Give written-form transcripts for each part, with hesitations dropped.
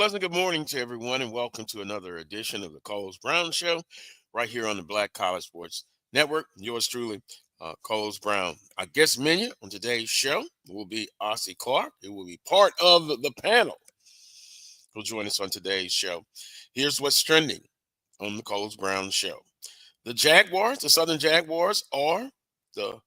pleasant good morning to everyone, and welcome to another edition of the Coles Brown Show right here on the Black College Sports Network. Yours truly, Coles Brown. Our guest menu on today's show will be Ossie Clark. It will be part of the panel who'll join us on today's show. Here's what's trending on the Coles Brown Show. The Jaguars, the Southern Jaguars, are the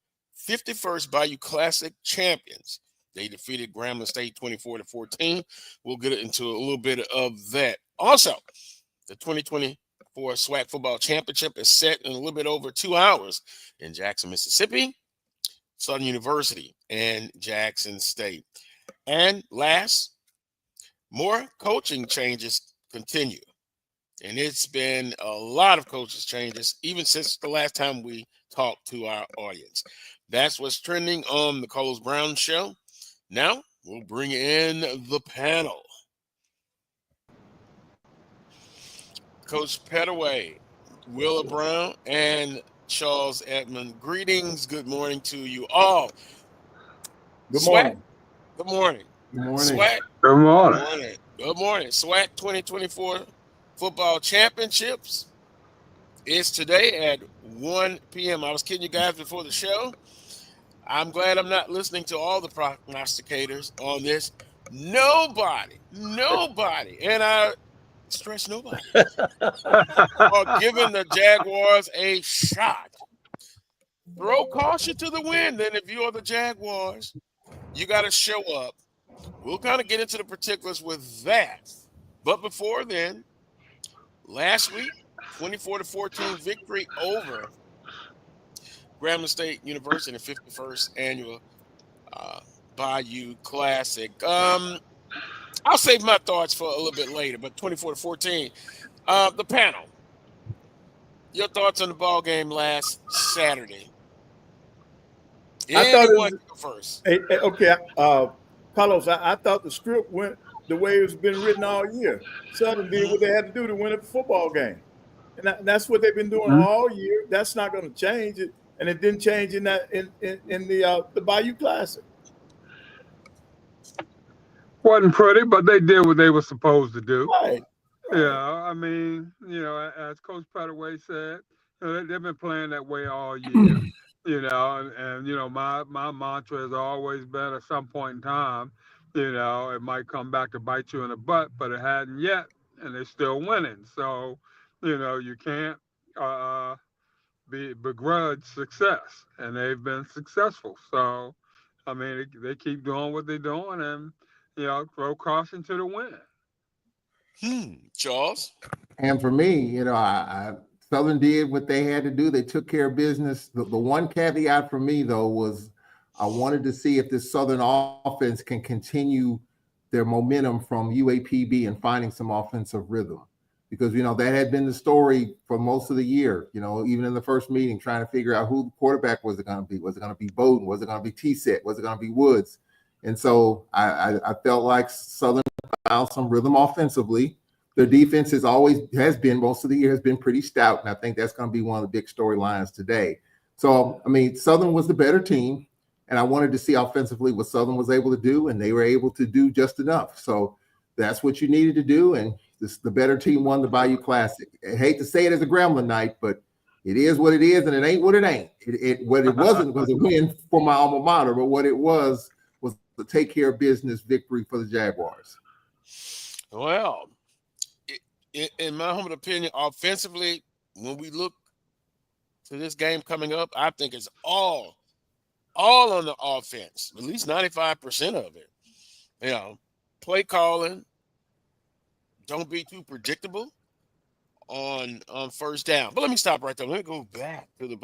51st Bayou Classic champions. They defeated Grambling State 24-14. We'll get into a little bit of that. Also, the 2024 SWAC Football Championship is set in a little bit over 2 hours in Jackson, Mississippi, Southern University, and Jackson State. And last, more coaching changes continue. And it's been a lot of coaches changes, even since the last time we talked to our audience. That's what's trending on the Coles Brown Show. Now, we'll bring in the panel. Coach Pettaway, Willa Brown, and Charles Edmond. Greetings. Good morning to you all. Good morning. Good morning. Good morning. SWAC. Good morning. Good morning. Good morning. SWAC 2024 Football Championships is today at 1 p.m. I was kidding you guys before the show. I'm glad I'm not listening to all the prognosticators on this. Nobody, and I stress nobody, are giving the Jaguars a shot. Throw caution to the wind, and if you are the Jaguars, you got to show up. We'll kind of get into the particulars with that. But before then, last week, 24-14 victory over Grambling State University, 51st annual Bayou Classic. I'll save my thoughts for a little bit later, but 24-14. The panel, your thoughts on the ball game last Saturday? I thought it was, go first. Okay, Carlos, I thought the script went the way it's been written all year. Southern did what they had to do to win a football game. And that's what they've been doing all year. That's not going to change it. And it didn't change in the Bayou Classic. Wasn't pretty, but they did what they were supposed to do. Right. Yeah, I mean, as Coach Pettaway said, they've been playing that way all year. And my mantra has always been, at some point in time, it might come back to bite you in the butt, but it hadn't yet, and they're still winning. So, you can't begrudge success, and they've been successful. So, I mean, they keep doing what they're doing, and throw caution to the wind. Charles? And for me, Southern did what they had to do. They took care of business. The one caveat for me, though, was I wanted to see if this Southern offense can continue their momentum from UAPB and finding some offensive rhythm. Because, that had been the story for most of the year, even in the first meeting, trying to figure out who the quarterback was it going to be. Was it going to be Bowden? Was it going to be T-Set? Was it going to be Woods? And so I felt like Southern found some rhythm offensively. Their defense has been most of the year has been pretty stout, and I think that's going to be one of the big storylines today. So, I mean, Southern was the better team, and I wanted to see offensively what Southern was able to do, and they were able to do just enough. So that's what you needed to do, and the better team won the Bayou Classic. I hate to say it as a Grambling night, but it is what it is, and it ain't what it ain't. What it wasn't was a win for my alma mater, but what it was the take care of business victory for the Jaguars. Well, in my humble opinion, offensively, when we look to this game coming up, I think it's all on the offense, at least 95% of it. Play calling, don't be too predictable on first down. But let me stop right there. Let me go back to the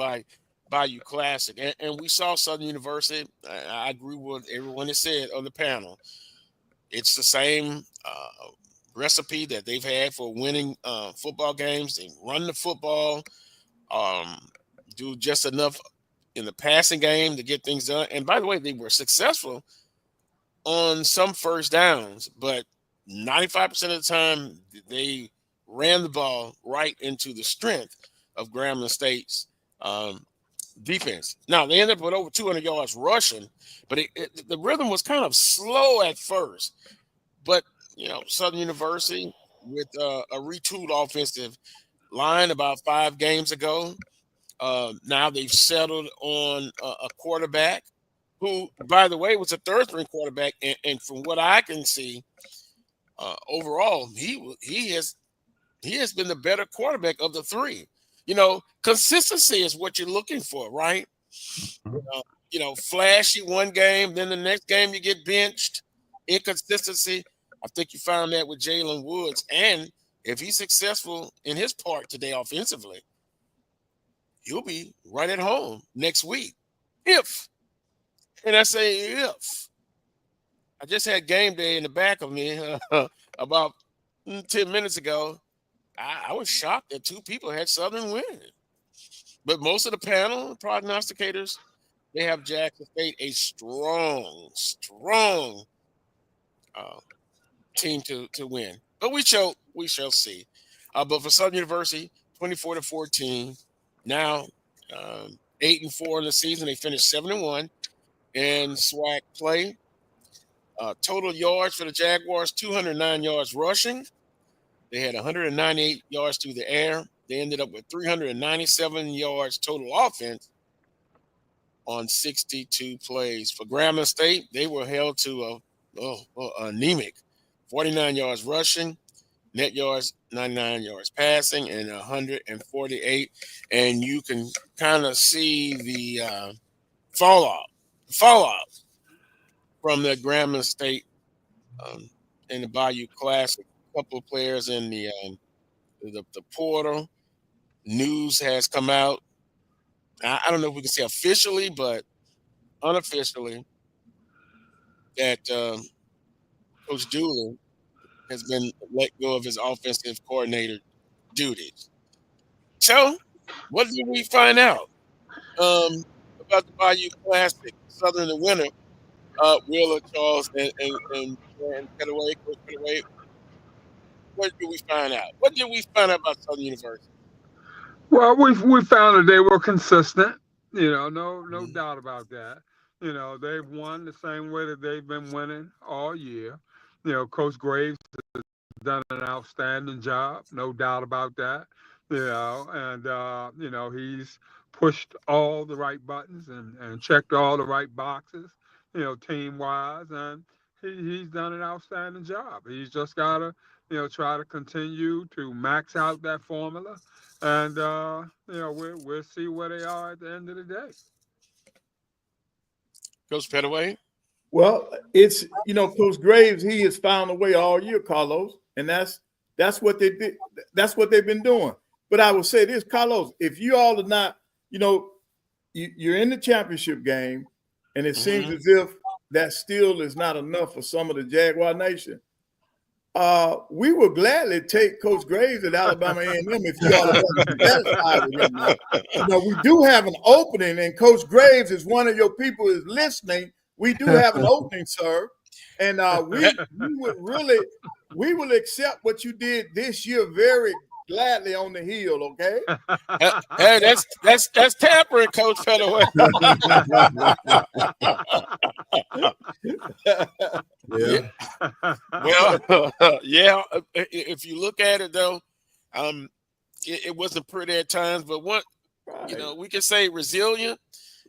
Bayou Classic. And we saw Southern University. I agree with everyone that said on the panel. It's the same recipe that they've had for winning football games. They run the football, do just enough in the passing game to get things done. And by the way, they were successful on some first downs, but 95% of the time they ran the ball right into the strength of Grambling State's defense. Now, they ended up with over 200 yards rushing, but the rhythm was kind of slow at first. But Southern University with a retooled offensive line about 5 games ago. Now they've settled on a quarterback who, by the way, was a third-string quarterback, and from what I can see, overall, he has been the better quarterback of the 3. Consistency is what you're looking for, right? Flashy one game, then the next game you get benched. Inconsistency. I think you found that with Jalen Woods, and if he's successful in his part today offensively, he'll be right at home next week. And I say if. I just had game day in the back of me about 10 minutes ago. I was shocked that 2 people had Southern winning. But most of the panel prognosticators, they have Jackson State a strong team to win. But we shall see. But for Southern University, 24-14. Now 8-4 in the season. They finished 7-1 in SWAC play. Total yards for the Jaguars, 209 yards rushing. They had 198 yards through the air. They ended up with 397 yards total offense on 62 plays. For Grambling State, they were held to anemic 49 yards rushing, net yards 99 yards passing, and 148. And you can kind of see the fallout from the Grambling State in the Bayou Classic. A couple of players in the portal. News has come out. I don't know if we can say officially, but unofficially, that Coach Dooley has been let go of his offensive coordinator duties. So, what did we find out about the Bayou Classic, Southern the winner? Wheeler, Charles, and Pettaway, Coach Pettaway. What did we find out? What did we find out about Southern University? Well, we found that they were consistent. No doubt about that. They've won the same way that they've been winning all year. Coach Graves has done an outstanding job, no doubt about that. And he's pushed all the right buttons and checked all the right boxes, team wise, and he's done an outstanding job. He's just gotta, try to continue to max out that formula, and we'll see where they are at the end of the day. Coach Pettaway. Well, it's Coach Graves. He has found a way all year, Carlos, and that's what they did. That's what they've been doing. But I will say this, Carlos, if you all are not, you're in the championship game, and it seems as if that still is not enough for some of the Jaguar Nation. We will gladly take Coach Graves at Alabama A&M if you all are satisfied with him. We do have an opening, and Coach Graves is one of your people is listening. We do have an opening, sir, and we will accept what you did this year very gladly on the hill. Okay. Hey, that's tampering, Coach Pettaway. Yeah. Well, yeah. If you look at it though, it wasn't pretty at times, but we can say resilient,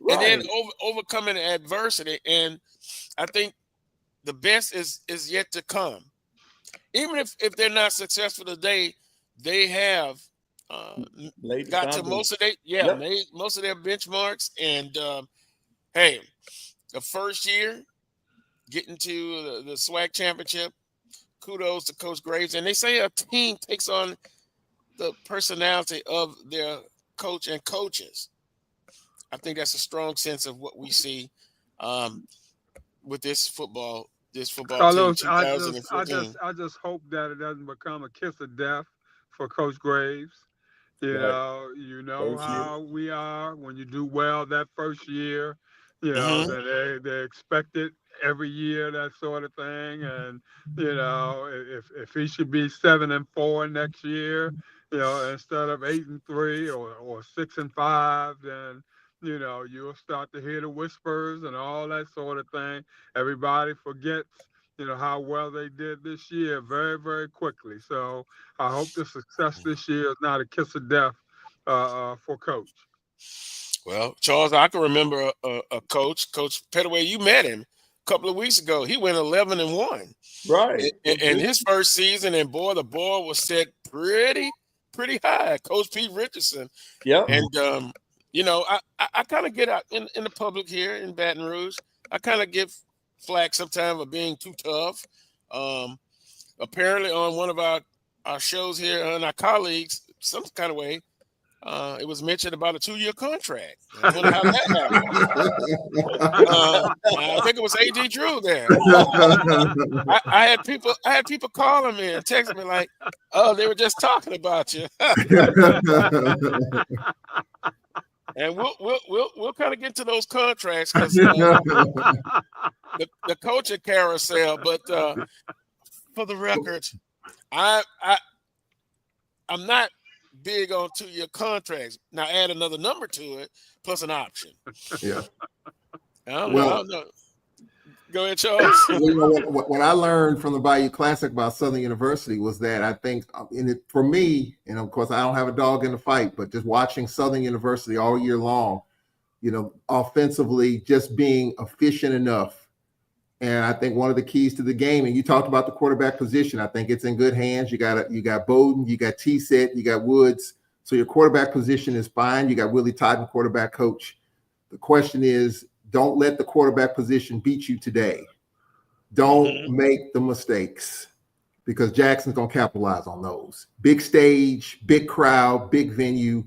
and then overcoming adversity. And I think the best is yet to come. Even if they're not successful today, they have got to most of made most of their benchmarks. And hey, the first year getting to the SWAC Championship, kudos to Coach Graves. And they say a team takes on the personality of their coach and coaches. I think that's a strong sense of what we see with this football Carlos, team. 2014. I just hope that it doesn't become a kiss of death for Coach Graves. You know how we are when you do well that first year. That they expect it every year, that sort of thing. And if he should be 7-4 next year, instead of 8-3 or 6-5, then you'll start to hear the whispers and all that sort of thing. Everybody forgets how well they did this year very, very quickly. So I hope the success this year is not a kiss of death for Coach. Well, Charles, I can remember a coach, Coach Pettaway. You met him a couple of weeks ago. He went 11-1, Right. in his first season, and boy, the bar was set pretty high. Coach Pete Richardson. Yeah. And I kind of get out in the public here in Baton Rouge. I kind of get flack sometimes for being too tough. Apparently, on one of our shows here, and our colleagues, some kind of way, it was mentioned about a 2-year contract. I wonder how that happened. I think it was AD Drew there. I had people calling me and texting me like, "Oh, they were just talking about you." And we'll kind of get to those contracts because the coach at Carousel. But for the record, I'm not big on 2-year contracts. Now add another number to it plus an option. Yeah. I don't know. Go ahead, Charles. What I learned from the Bayou Classic about Southern University was that I think, for me, and of course I don't have a dog in the fight, but just watching Southern University all year long, offensively just being efficient enough. And I think one of the keys to the game, and you talked about the quarterback position, I think it's in good hands. You got Bowden, you got T-Set, you got Woods. So your quarterback position is fine. You got Willie Totten, quarterback coach. The question is, don't let the quarterback position beat you today. Don't make the mistakes, because Jackson's going to capitalize on those. Big stage, big crowd, big venue.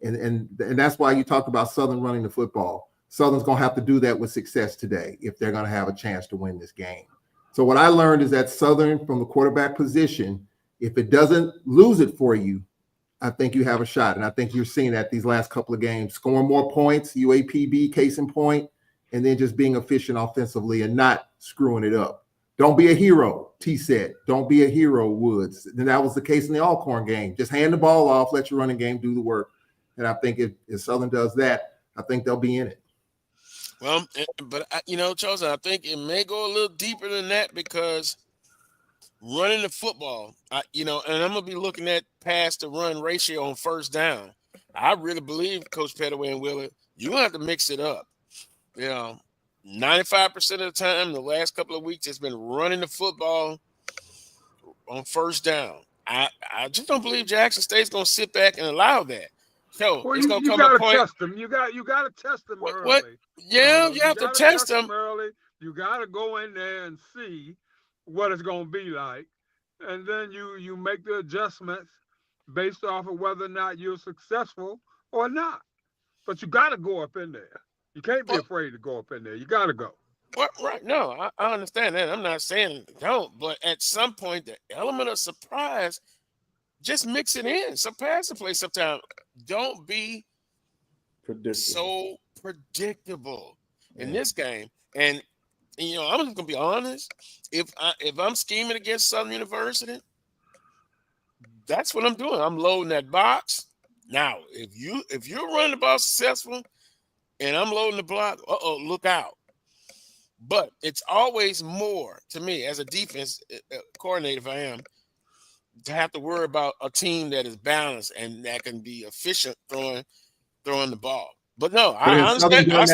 And that's why you talked about Southern running the football. Southern's going to have to do that with success today if they're going to have a chance to win this game. So what I learned is that Southern, from the quarterback position, if it doesn't lose it for you, I think you have a shot. And I think you're seeing that these last couple of games, scoring more points, UAPB, case in point, and then just being efficient offensively and not screwing it up. Don't be a hero, T-Set. Don't be a hero, Woods. And that was the case in the Alcorn game. Just hand the ball off, let your running game do the work. And I think if Southern does that, I think they'll be in it. Well, but Charles, I think it may go a little deeper than that, because running the football, and I'm going to be looking at pass to run ratio on first down. I really believe Coach Pettaway and Willard, you're going to have to mix it up. 95% of the time, the last couple of weeks, it's been running the football on first down. I just don't believe Jackson State's going to sit back and allow that. So it's going to come a point. Test them. You got to test them early. What? Yeah, you have to test them early. You got to go in there and see what it's going to be like, and then you make the adjustments based off of whether or not you're successful or not. But you got to go up in there. You can't be afraid to go up in there. You got to go. Right. No, I understand that. I'm not saying don't, but at some point, the element of surprise, just mix it in. Some pass the play sometimes. Don't be so predictable in this game. And I'm just gonna be honest. If I'm scheming against Southern University, that's what I'm doing. I'm loading that box. Now, if you're running the ball successful and I'm loading the block, look out. But it's always more to me as a defense coordinator, if I am, to have to worry about a team that is balanced and that can be efficient throwing the ball. But no, I understand. Has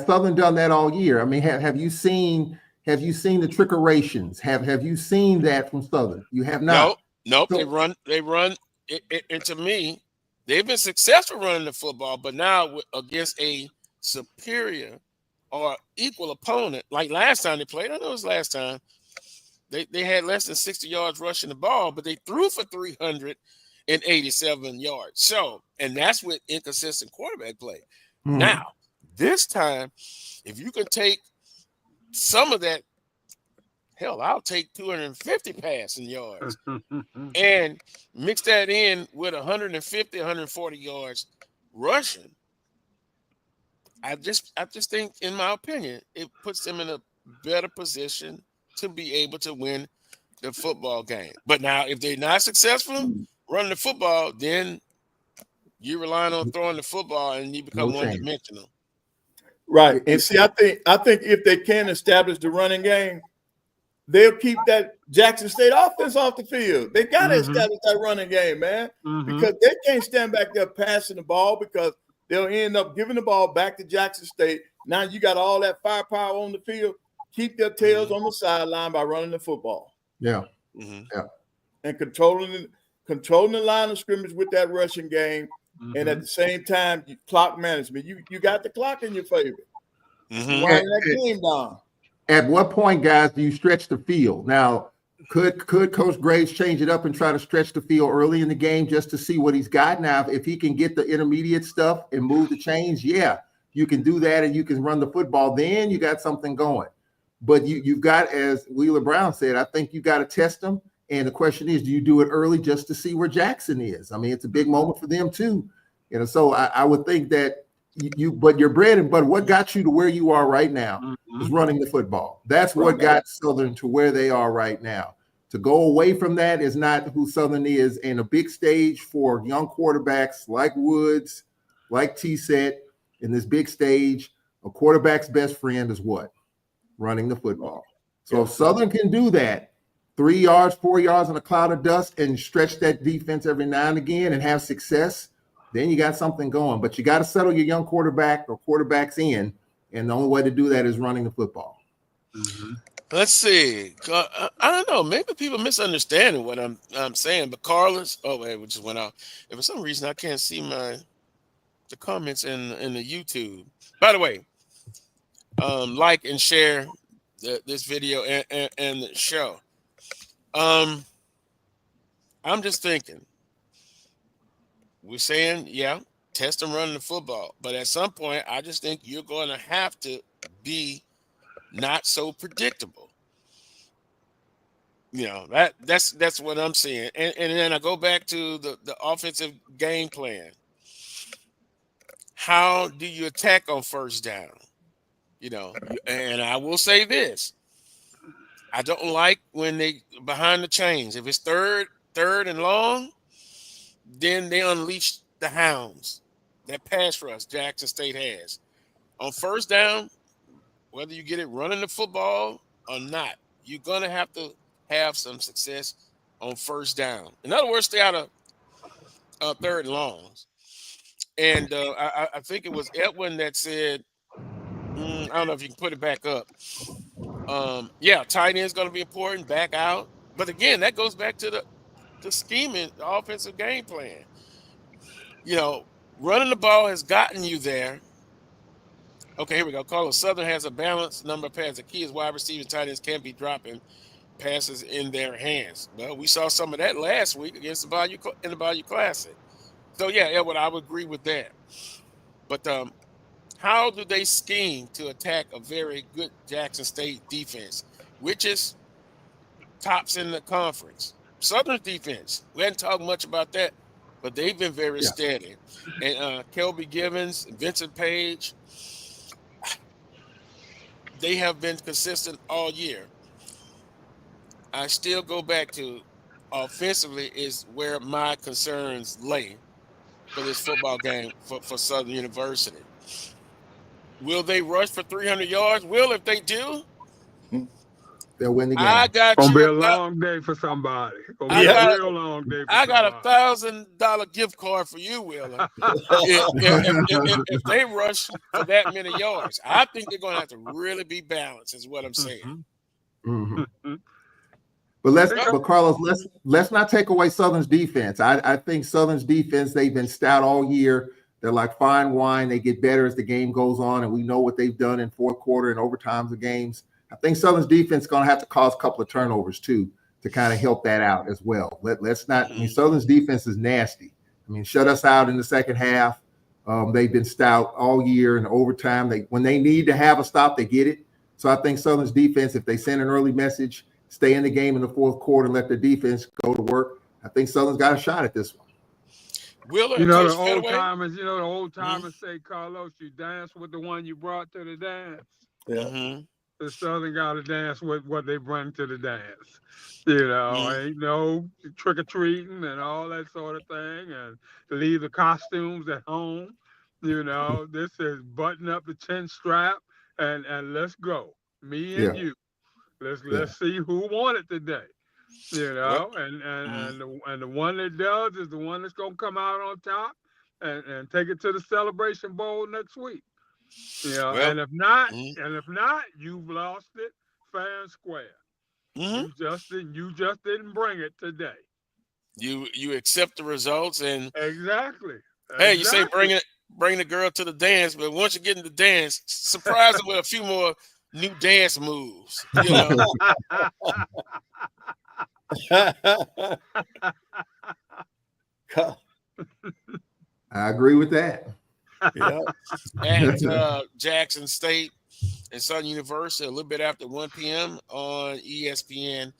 Southern done that all year? I mean, have you seen the trickerations? Have you seen that from Southern? You have not. Nope. So, they run. And to me, they've been successful running the football, but now against a superior or equal opponent, like last time they played, I know it was last time, they had less than 60 yards rushing the ball, but they threw for 387 yards. So, and that's with inconsistent quarterback play. Now, this time, if you can take some of that, hell, I'll take 250 passing yards and mix that in with 150, 140 yards rushing. I just think, in my opinion, it puts them in a better position to be able to win the football game. But now, if they're not successful running the football, then you're relying on throwing the football and you become one-dimensional. Right. And see, I think if they can establish the running game, they'll keep that Jackson State offense off the field. They got to Mhm. establish that running game, man, Mhm. because they can't stand back there passing the ball because they'll end up giving the ball back to Jackson State. Now you got all that firepower on the field. Keep their tails on the sideline by running the football. Yeah. Mhm. Yeah. And controlling the line of scrimmage with that rushing game. And at the same time, clock management. You got the clock in your favor. Mhm. Winding that game down. At what point, guys, do you stretch the field? Now, could Coach Graves change it up and try to stretch the field early in the game just to see what he's got? Now, if he can get the intermediate stuff and move the chains, yeah, you can do that and you can run the football. Then you got something going. But you've got, as Wheeler Brown said, I think you got to test them. And the question is, do you do it early just to see where Jackson is? I mean, it's a big moment for them too. So I would think that but your bread and butter, what got you to where you are right now is running the football. That's what got Southern to where they are right now. To go away from that is not who Southern is. And a big stage for young quarterbacks like Woods, like T-Set, in this big stage, a quarterback's best friend is what? Running the football. So if Southern can do that, 3 yards, 4 yards in a cloud of dust and stretch that defense every now and again and have success, then you got something going. But you got to settle your young quarterback or quarterbacks in, and the only way to do that is running the football. Mhm. Let's see. I don't know. Maybe people misunderstanding what I'm saying. But Carlos, we just went out. And for some reason, I can't see the comments in the YouTube. By the way, like and share this video and the show. I'm just thinking. We're saying, yeah, test them running the football. But at some point, I just think you're going to have to be not so predictable. That's what I'm seeing. And then I go back to the offensive game plan. How do you attack on first down? And I will say this. I don't like when they behind the chains. If it's third and long, then they unleash the hounds. That pass rush Jackson State has. On first down, whether you get it running the football or not, you're going to have to have some success on first down. In other words, stay out of third and longs. And I think it was Edwin that said, I don't know if you can put it back up. Tight end is going to be important, back out. But again, that goes back to the scheming, the offensive game plan. Running the ball has gotten you there. Okay, here we go. Carlos, Southern has a balanced number of passes. The key is wide receivers, tight ends can't be dropping passes in their hands. Well, we saw some of that last week against the Bayou Classic. So, Edward, I would agree with that. But how do they scheme to attack a very good Jackson State defense, which is tops in the conference? Southern's defense, we hadn't talked much about that, but they've been very steady. And Kelby Givens, Vincent Page, they have been consistent all year. I still go back to offensively is where my concerns lay for this football game for Southern University. Will they rush for 300 yards? If they do, they'll win the game. It's gonna be a long day for somebody. I got a real long day. I got a $1,000 gift card for you, Wheeler. if they rush for that many yards, I think they're going to have to really be balanced. Is what I'm saying. Mm-hmm. But Carlos, let's not take away Southern's defense. I think Southern's defense, they've been stout all year. They're like fine wine. They get better as the game goes on, and we know what they've done in fourth quarter and overtimes of games. I think Southern's defense is going to have to cause a couple of turnovers too to kind of help that out as well. Let's not. I mean, Southern's defense is nasty. I mean, shut us out in the second half. They've been stout all year in overtime. When they need to have a stop, they get it. So I think Southern's defense, if they send an early message, stay in the game in the fourth quarter, and let their defense go to work, I think Southern's got a shot at this one. Wheeler, the old timers say, Carlos, you dance with the one you brought to the dance. Yeah. Mm-hmm. The Southern got to dance with what they bring to the dance. Ain't no trick-or-treating and all that sort of thing, and leave the costumes at home. This is button up the chin strap and let's go. Me and you. Let's see who won it today. You know, Well, and the one that does is the one that's gonna come out on top and take it to the Celebration Bowl next week. You know, well, mhm, and if not, you've lost it fair and square. mhm. You just didn't bring it today. You accept the results, and Exactly. hey, you say Exactly. bring the girl to the dance, but once you get in the dance, surprise her with a few more new dance moves. You know, I agree with that. Yeah. at Jackson State and Southern University a little bit after 1 p.m. on ESPN2.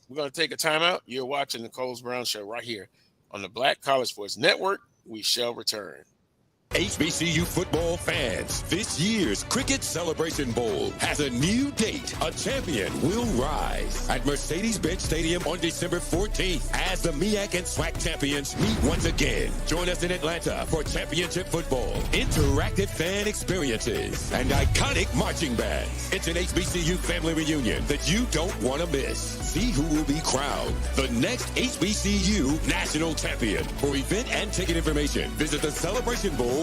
We're going to take a timeout. You're watching the Coles Brown Show right here on the Black College Sports Network. We shall return. HBCU football fans, this year's Cricket Celebration Bowl has a new date. A champion will rise at Mercedes-Benz Stadium on December 14th as the MEAC and SWAC champions meet once again. Join us in Atlanta for championship football, interactive fan experiences, and iconic marching bands. It's an HBCU family reunion that you don't want to miss. See who will be crowned the next HBCU national champion. For event and ticket information, visit the Celebration Bowl.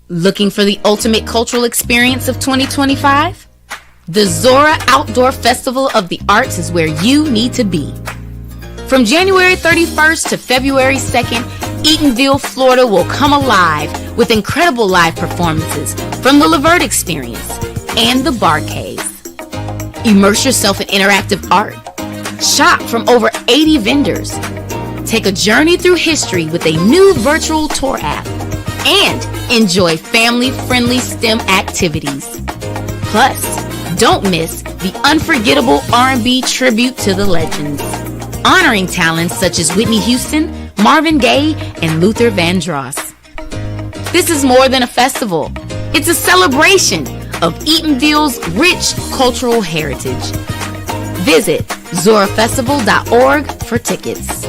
Looking for the ultimate cultural experience of 2025? The Zora Outdoor Festival of the Arts is where you need to be. From January 31st to February 2nd, Eatonville, Florida will come alive with incredible live performances from the Levert Experience and the Bar Cave. Immerse yourself in interactive art. Shop from over 80 vendors. Take a journey through history with a new virtual tour app. And enjoy family-friendly STEM activities. Plus, don't miss the unforgettable R&B tribute to the legends, honoring talents such as Whitney Houston, Marvin Gaye, and Luther Vandross. This is more than a festival. It's a celebration of Eatonville's rich cultural heritage. Visit zorafestival.org for tickets.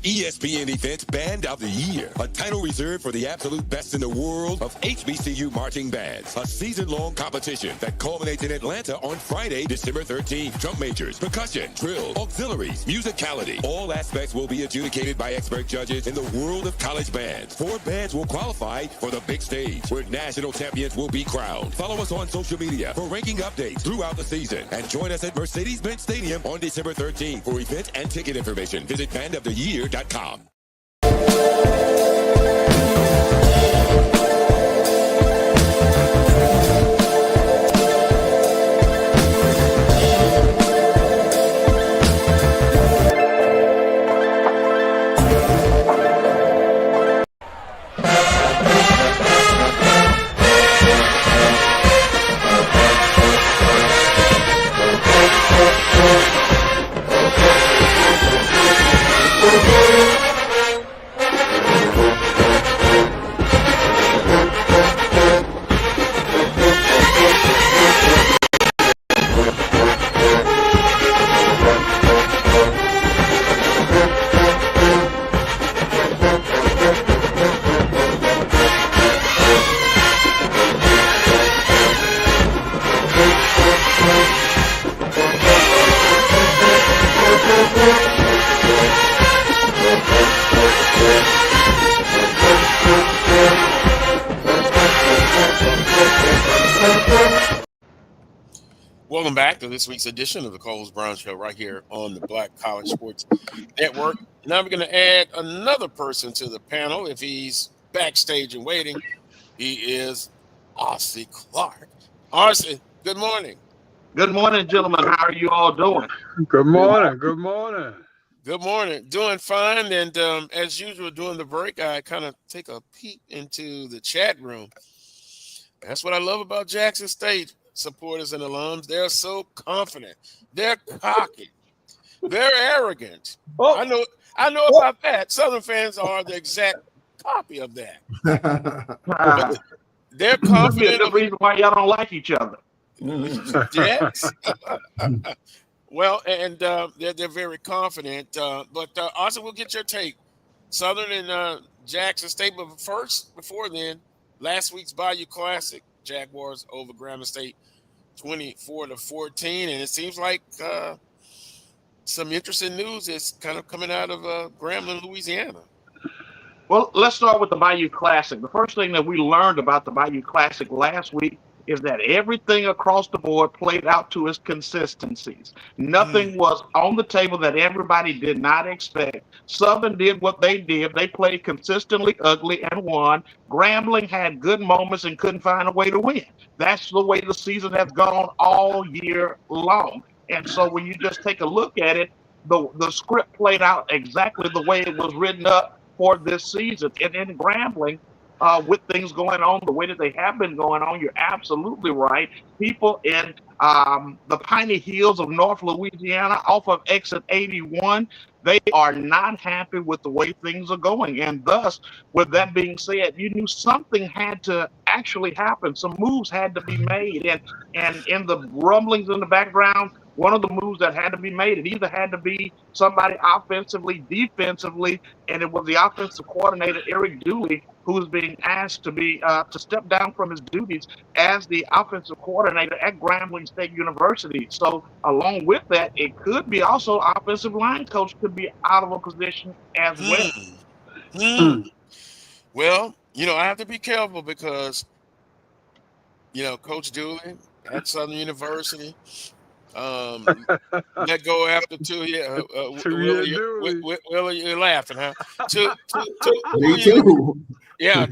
ESPN Events Band of the Year, a title reserved for the absolute best in the world of HBCU marching bands. A season-long competition that culminates in Atlanta on Friday, December 13th. Drum majors, percussion, drill, auxiliaries, musicality. All aspects will be adjudicated by expert judges in the world of college bands. 4 bands will qualify for the big stage, where national champions will be crowned. Follow us on social media for ranking updates throughout the season. And join us at Mercedes-Benz Stadium on December 13th. For event and ticket information, visit bandoftheyear.com. Welcome back to this week's edition of the Coles Brown Show right here on the Black College Sports Network. Now we're going to add another person to the panel. If he's backstage and waiting, he is Ossie Clark. Ossie, good morning. Good morning, gentlemen. How are you all doing? Good morning. Good morning. Good morning. Doing fine. And as usual, during the break, I kind of take a peek into the chat room. That's what I love about Jackson State supporters and alums. They're so confident. They're cocky. They're arrogant. I know about that. Southern fans are the exact copy of that. But they're confident. The reason why y'all don't like each other. Yes. Well, and they're very confident. But also, we'll get your take. Southern and Jackson State. But first, before then, last week's Bayou Classic, Jaguars over Grambling State 24-14. And it seems like some interesting news is kind of coming out of Grambling, Louisiana. Well, let's start with the Bayou Classic. The first thing that we learned about the Bayou Classic last week is that everything across the board played out to its consistencies. Nothing was on the table that everybody did not expect. Southern did what they did. They played consistently ugly and won. Grambling had good moments and couldn't find a way to win. That's the way the season has gone all year long. And so when you just take a look at it, the script played out exactly the way it was written up for this season. And in Grambling, with things going on the way that they have been going on, you're absolutely right. People in the Piney Hills of North Louisiana off of exit 81, they are not happy with the way things are going. And thus, with that being said, you knew something had to actually happen. Some moves had to be made. And in the rumblings in the background, one of the moves that had to be made, it either had to be somebody offensively, defensively, and it was the offensive coordinator, Eric Dooley, who was being asked to be to step down from his duties as the offensive coordinator at Grambling State University. So along with that, it could be also offensive line coach could be out of a position as well. Well, I have to be careful because, Coach Dooley at Southern University, let go after 2 years. Willie, you're laughing, huh? Me too. Yeah,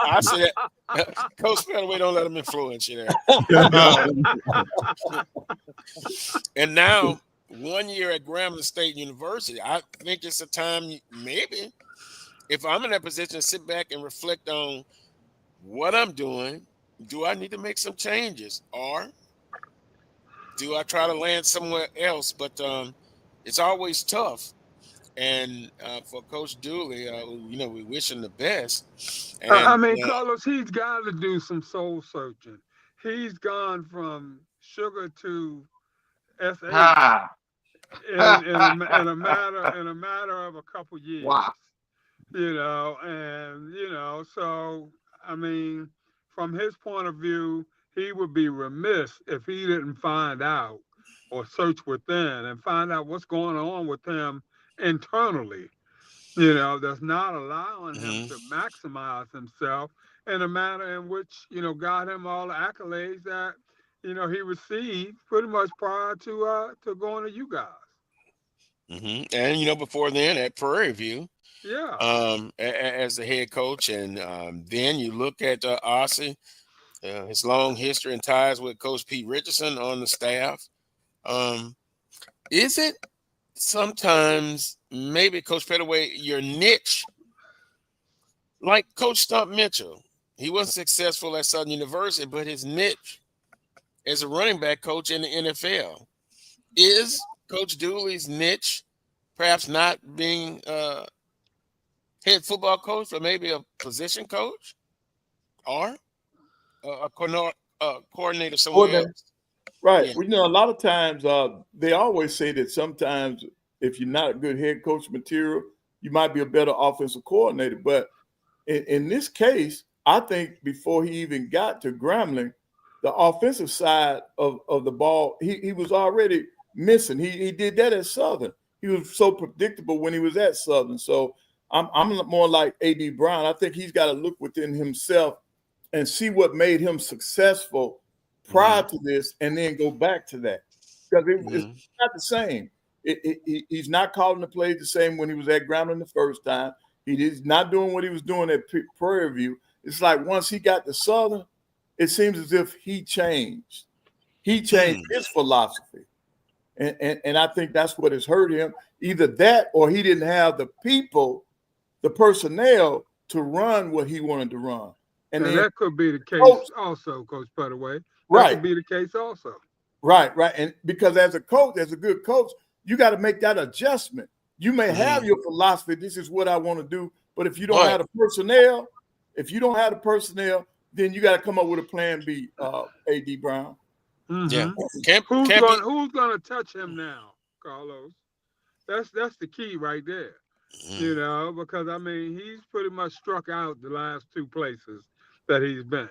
I said that. Coach Pettaway, don't let him influence you there. And now, 1 year at Grambling State University, I think it's a time maybe if I'm in that position to sit back and reflect on what I'm doing. Do I need to make some changes, or do I try to land somewhere else? But it's always tough. And for Coach Dooley, we wish him the best. And, Carlos, he's got to do some soul searching. He's gone from sugar to S8 in a matter of a couple years. Wow. So from his point of view, he would be remiss if he didn't find out or search within and find out what's going on with him internally, that's not allowing him to maximize himself in a manner in which, got him all the accolades that, he received pretty much prior to going to you guys. And, before then at Prairie View, yeah, as the head coach. And then you look at Ossie, his long history and ties with Coach Pete Richardson on the staff. Is it sometimes maybe, Coach Pettaway, your niche, like Coach Stump Mitchell? He wasn't successful at Southern University, but his niche as a running back coach in the NFL. Is Coach Dooley's niche perhaps not being head football coach, but maybe a position coach or a coordinator somewhere else? Right. Yeah. Well, a lot of times they always say that sometimes if you're not a good head coach material, you might be a better offensive coordinator. But in this case, I think before he even got to Grambling, the offensive side of the ball, he was already missing. He did that at Southern. He was so predictable when he was at Southern. So I'm more like A.D. Brown. I think he's got to look within himself and see what made him successful prior to this, and then go back to that, because it's not the same. He's not calling the plays the same when he was at Grambling the first time. He is not doing what he was doing at Prairie View. It's like once he got to Southern, it seems as if he changed. He changed his philosophy, and I think that's what has hurt him. Either that, or he didn't have the people, the personnel to run what he wanted to run. And that could be the case also, Coach Pettaway. Right. Could be the case also. Right. And because as a coach, as a good coach, you got to make that adjustment. You may have your philosophy. This is what I want to do. But if you don't have the personnel, then you got to come up with a plan B, A.D. Brown. Yeah. Who's going to touch him now, Carlos? That's the key right there. Because he's pretty much struck out the last two places that he's been.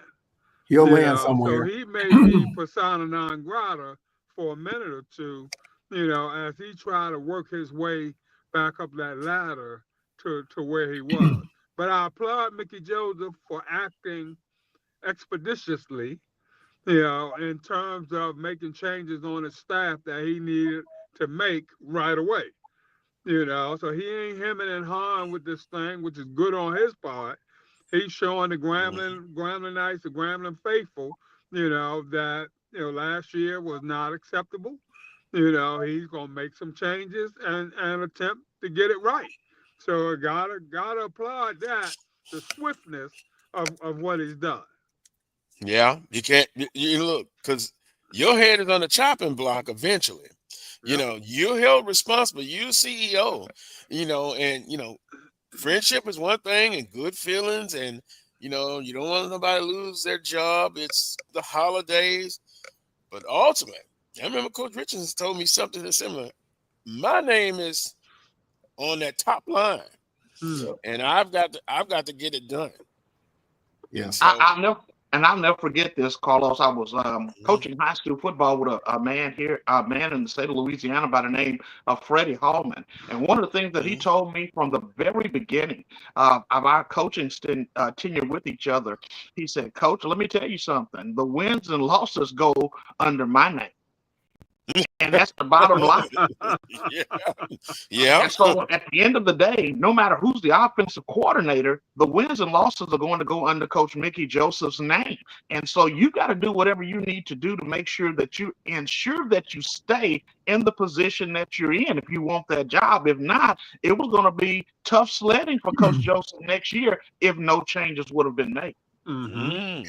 He'll You land know, somewhere. so he may be persona non grata for a minute or two, you know, as he tried to work his way back up that ladder to where he was. But I applaud Mickey Joseph for acting expeditiously, you know, in terms of making changes on his staff that he needed to make right away. You know, so he ain't hemming and hawing with this thing, which is good on his part. He's showing the Gramblinites, the Grambling faithful, you know, that, you know, last year was not acceptable. You know, he's gonna make some changes and attempt to get it right. So gotta applaud that, the swiftness of what he's done. Yeah, you can't. You look, because your head is on the chopping block eventually. You know, you're held responsible. You CEO. You know, and you know, friendship is one thing, and good feelings, and you know, you don't want nobody to lose their job. It's the holidays, but ultimately, I remember Coach Richardson told me something similar. My name is on that top line, and I've got to get it done. Yeah. So, I'll never forget this, Carlos. I was coaching high school football with a man in the state of Louisiana by the name of Freddie Hallman. And one of the things that he told me from the very beginning of our coaching tenure with each other, he said, "Coach, let me tell you something. The wins and losses go under my name." And that's the bottom line. Yeah. And so at the end of the day, no matter who's the offensive coordinator, the wins and losses are going to go under Coach Mickey Joseph's name. And so you got to do whatever you need to do to make sure that you ensure that you stay in the position that you're in if you want that job. If not, it was going to be tough sledding for Coach Joseph next year if no changes would have been made. And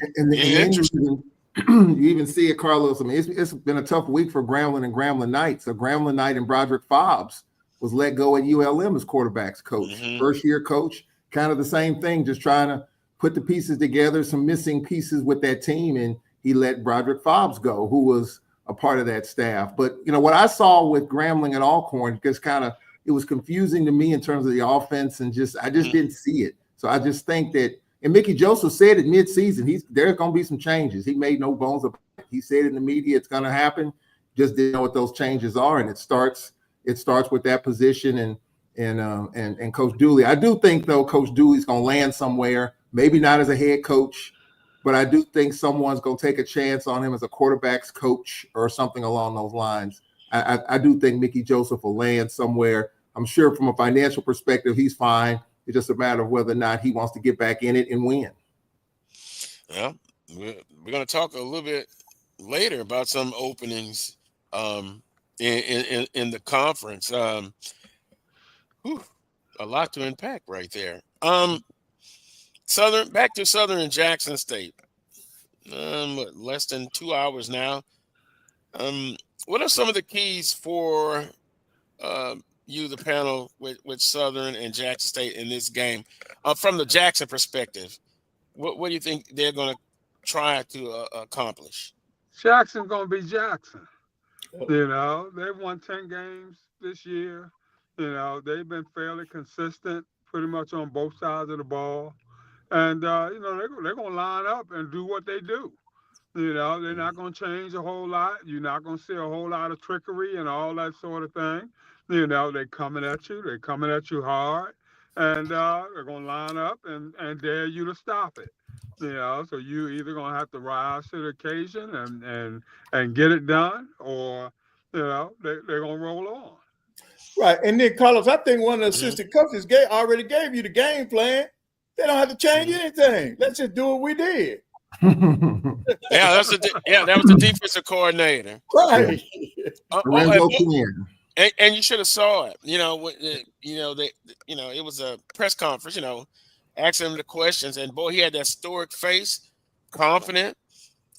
you even see it, Carlos. I mean, it's been a tough week for Grambling and Grambling Knights. So Grambling Knight and Broderick Fobbs was let go at ULM as quarterbacks coach. First year coach, kind of the same thing, just trying to put the pieces together, some missing pieces with that team. And he let Broderick Fobbs go, who was a part of that staff. But, you know, what I saw with Grambling and Alcorn, just kind of, it was confusing to me in terms of the offense, and I just didn't see it. So I just think that, and Mickey Joseph said it mid-season, there's going to be some changes. He made no bones about it. He said in the media it's going to happen. Just didn't know what those changes are, and it starts with that position and Coach Dooley. I do think though Coach Dooley's going to land somewhere, maybe not as a head coach, but I do think someone's going to take a chance on him as a quarterback's coach or something along those lines. I do think Mickey Joseph will land somewhere. I'm sure from a financial perspective he's fine. It's just a matter of whether or not he wants to get back in it and win. Well, we're going to talk a little bit later about some openings in the conference. A lot to unpack right there. Back to Southern and Jackson State. Less than 2 hours now. What are some of the keys for you, the panel, with Southern and Jackson State in this game? From the Jackson perspective, what do you think they're going to try to accomplish? Jackson's going to be Jackson. You know, they've won 10 games this year. You know, they've been fairly consistent pretty much on both sides of the ball. And, you know, they're going to line up and do what they do. You know, they're not going to change a whole lot. You're not going to see a whole lot of trickery and all that sort of thing. You know, they're coming at you. They're coming at you hard. And they're going to line up and dare you to stop it. You know, so you either going to have to rise to the occasion and get it done, or, you know, they're going to roll on. Right. And then, Carlos, I think one of the assistant coaches already gave you the game plan. They don't have to change anything. Let's just do what we did. that was the defensive coordinator. Right. And you should have saw it. You know, it was a press conference. You know, asking him the questions, and boy, he had that stoic face, confident.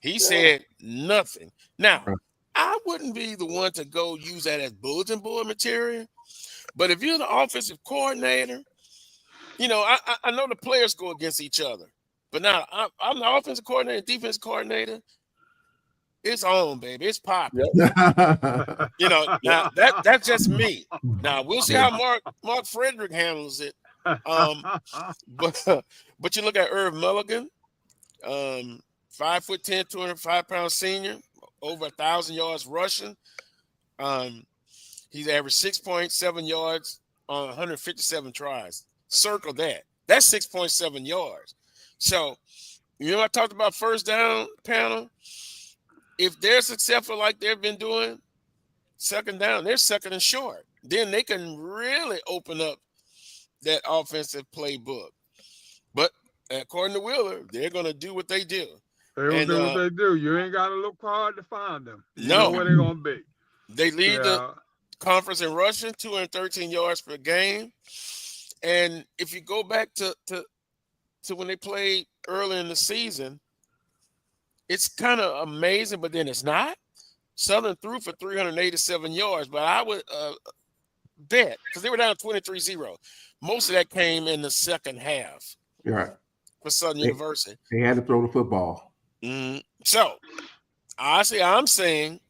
He said nothing. Now, I wouldn't be the one to go use that as bulletin board material, but if you're the offensive coordinator, you know, I know the players go against each other, but now I'm the offensive coordinator, defensive coordinator. It's on, baby. It's popping. Yep. You know, now that's just me. Now we'll see how Mark Frederick handles it. But you look at Irv Mulligan, 5'10", 205-pound senior, over 1,000 yards rushing. He's averaged 6.7 yards on 157 tries. Circle that. That's 6.7 yards. So, I talked about first down panel. If they're successful like they've been doing, second down, they're second and short. Then they can really open up that offensive playbook. But according to Wheeler, they're going to do what they do. They're going to do what they do. You ain't got to look hard to find them. You know where they're going to be. They lead the conference in rushing, 213 yards per game. And if you go back to when they played early in the season, it's kind of amazing, but then it's not. Southern threw for 387 yards, but I would bet, because they were down 23-0. Most of that came in the second half. Right. For Southern University. They had to throw the football. So, honestly, I'm saying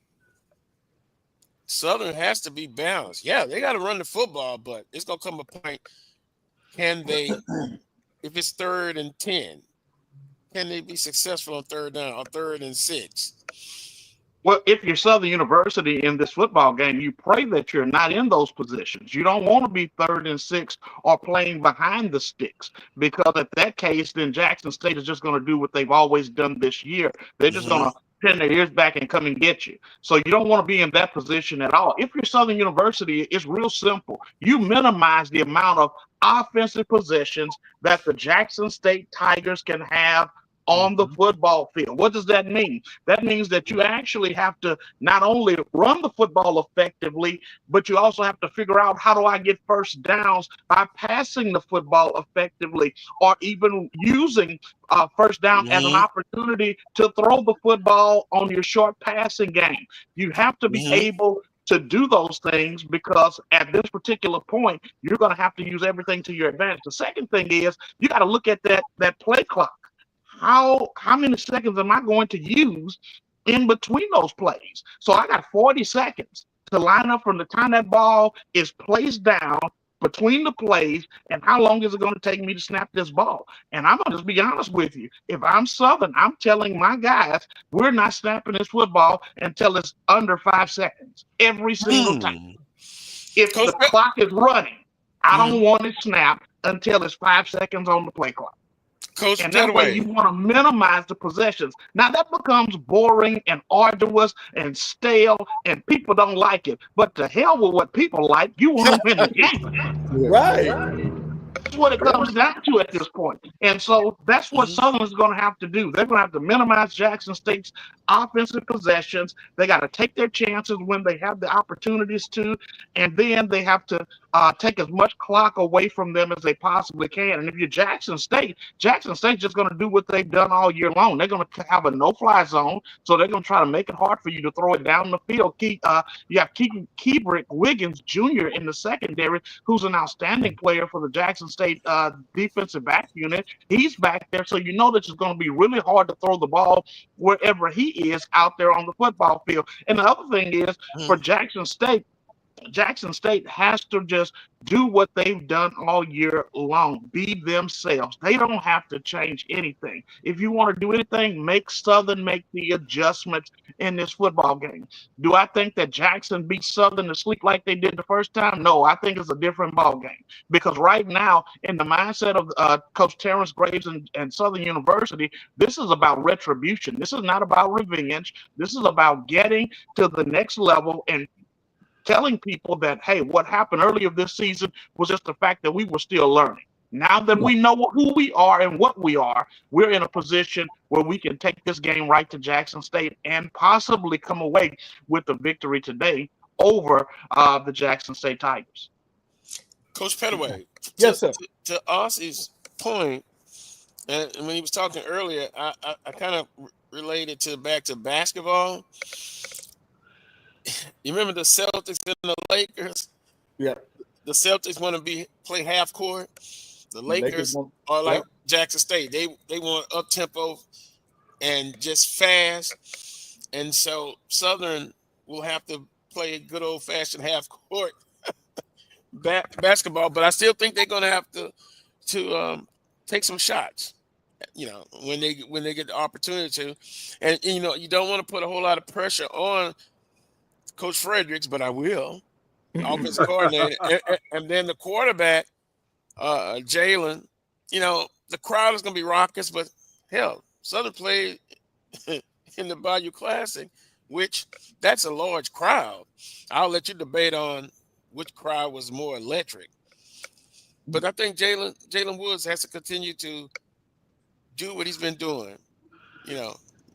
Southern has to be balanced. Yeah, they got to run the football, but it's going to come a point, can they, if it's 3rd and 10, can they be successful on third down or 3rd and 6? Well, if you're Southern University in this football game, you pray that you're not in those positions. You don't want to be 3rd and 6 or playing behind the sticks, because in that case, then Jackson State is just going to do what they've always done this year. They're just going to pin their ears back and come and get you. So you don't want to be in that position at all. If you're Southern University, it's real simple. You minimize the amount of offensive possessions that the Jackson State Tigers can have on the football field. What does that mean? That means that you actually have to not only run the football effectively, but you also have to figure out, how do I get first downs by passing the football effectively, or even using first down as an opportunity to throw the football on your short passing game. You have to be able to do those things, because at this particular point, you're going to have to use everything to your advantage. The second thing is, you got to look at that play clock. How many seconds am I going to use in between those plays? So I got 40 seconds to line up from the time that ball is placed down between the plays, and how long is it going to take me to snap this ball? And I'm going to just be honest with you. If I'm Southern, I'm telling my guys, we're not snapping this football until it's under 5 seconds every single time. If the clock is running, I don't want it snapped until it's 5 seconds on the play clock. Coach, and that way you want to minimize the possessions. Now that becomes boring and arduous and stale, and people don't like it. But to hell with what people like, you want to win the game. Right. That's what it comes down to at this point. And so that's what Southern is going to have to do. They're going to have to minimize Jackson State's offensive possessions. They got to take their chances when they have the opportunities to, and then they have to take as much clock away from them as they possibly can. And if you're Jackson State's just going to do what they've done all year long. They're going to have a no-fly zone, so they're going to try to make it hard for you to throw it down the field. You have Keebrick Wiggins Jr. in the secondary, who's an outstanding player for the Jackson State defensive back unit. He's back there, so you know that it's going to be really hard to throw the ball wherever he is out there on the football field. And the other thing is, for Jackson State has to just do what they've done all year long. Be themselves. They don't have to change anything. If you want to do anything, make Southern make the adjustments in this football game. Do I think that Jackson beat Southern to sleep like they did the first time? No, I think it's a different ball game. Because right now, in the mindset of Coach Terrence Graves and Southern University, this is about retribution. This is not about revenge. This is about getting to the next level and telling people that, hey, what happened earlier this season was just the fact that we were still learning. Now that we know who we are and what we are, we're in a position where we can take this game right to Jackson State and possibly come away with the victory today over the Jackson State Tigers. Coach Pettaway, yes, sir. To Ossie's point, and when he was talking earlier, I kind of related back to basketball. You remember the Celtics and the Lakers? Yeah. The Celtics want to play half court. The Lakers are like Jackson State. They want up tempo and just fast. And so Southern will have to play a good old fashioned half court basketball. But I still think they're going to have to take some shots when they get the opportunity to. And you don't want to put a whole lot of pressure on Coach Fredericks, but I will. Offensive coordinator, and then the quarterback, Jalen. The crowd is going to be raucous, but hell, Southern played in the Bayou Classic, which that's a large crowd. I'll let you debate on which crowd was more electric. But I think Jalen Woods has to continue to do what he's been doing.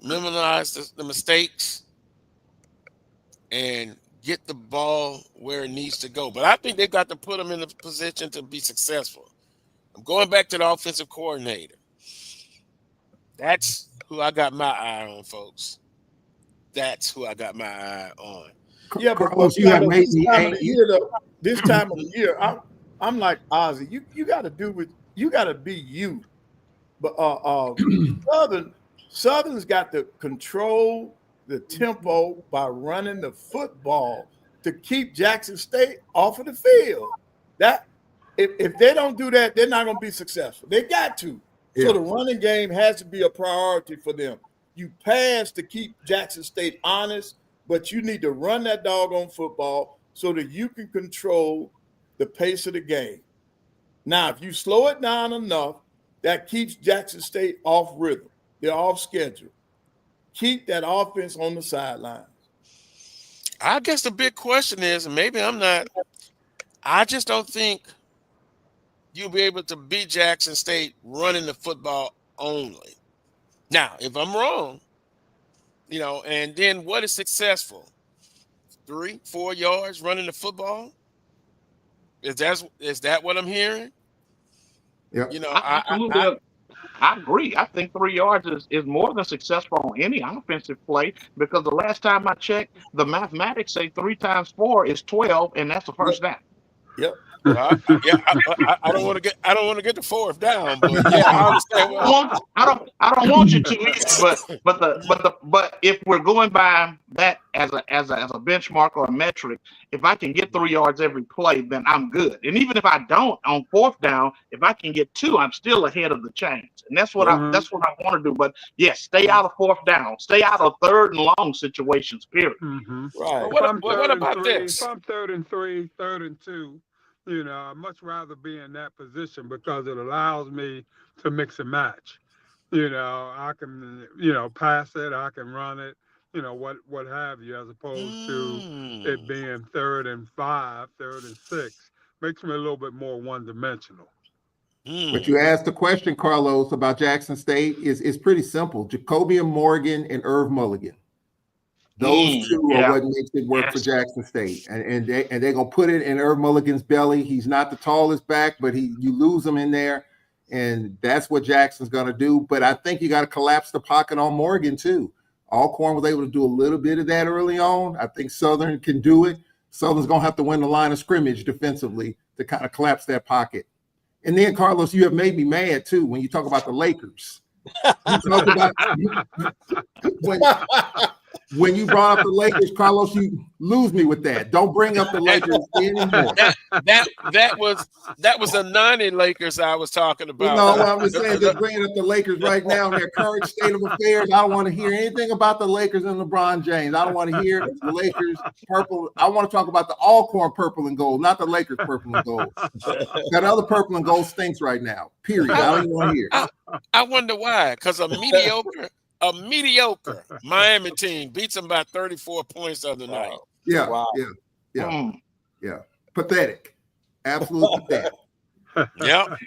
Minimize the mistakes and get the ball where it needs to go. But I think they've got to put him in a position to be successful. I'm going back to the offensive coordinator. That's who I got my eye on, folks. That's who I got my eye on. Yeah, but this time of the year, I'm like Ozzy. You got to do what you got to be you. But Southern's got to control the tempo by running the football to keep Jackson State off of the field. That if they don't do that, they're not going to be successful. They got to. Yeah. So the running game has to be a priority for them. You pass to keep Jackson State honest, but you need to run that doggone football so that you can control the pace of the game. Now, if you slow it down enough, that keeps Jackson State off rhythm. They're off schedule. Keep that offense on the sidelines. I guess the big question is, and maybe I'm not, I just don't think you'll be able to beat Jackson State running the football only. Now, if I'm wrong, and then what is successful? 3-4 yards running the football? Is that what I'm hearing? Yeah. I agree. I think 3 yards is more than successful on any offensive play, because the last time I checked, the mathematics say 3 times 4 is 12, and that's the first down. Yep. I don't want to get the fourth down, but yeah, I understand. I don't want you to either, but if we're going by that as a benchmark or a metric, if I can get 3 yards every play, then I'm good. And even if I don't on fourth down, if I can get 2, I'm still ahead of the chains. And that's what I want to do. But yes, stay out of fourth down, stay out of third and long situations. Period. Mm-hmm. Right. What about this? If I'm 3rd and 3, 3rd and 2. I'd much rather be in that position because it allows me to mix and match. I can, pass it, I can run it, what have you, as opposed to it being 3rd and 5, 3rd and 6. Makes me a little bit more one-dimensional. But you asked the question, Carlos, about Jackson State. It's pretty simple. Jacobian Morgan and Irv Mulligan. Those two are what makes it work for Jackson State. And they're going to put it in Irv Mulligan's belly. He's not the tallest back, but you lose him in there, and that's what Jackson's going to do. But I think you got to collapse the pocket on Morgan, too. Alcorn was able to do a little bit of that early on. I think Southern can do it. Southern's going to have to win the line of scrimmage defensively to kind of collapse that pocket. And then, Carlos, you have made me mad, too, when you talk about the Lakers. You talk about when you brought up the Lakers, Carlos, you lose me with that. Don't bring up the Lakers anymore. That was the 90 Lakers I was talking about. No, I'm just saying, just bringing up the Lakers right now in their current state of affairs. I don't want to hear anything about the Lakers and LeBron James. I don't want to hear the Lakers purple. I want to talk about the Alcorn purple and gold, not the Lakers purple and gold. That other purple and gold stinks right now. Period. I don't even want to hear it. I wonder why. Because a mediocre Miami team beats them by 34 points the other night. Yeah, wow. Yeah. Pathetic. Absolutely pathetic. Yep.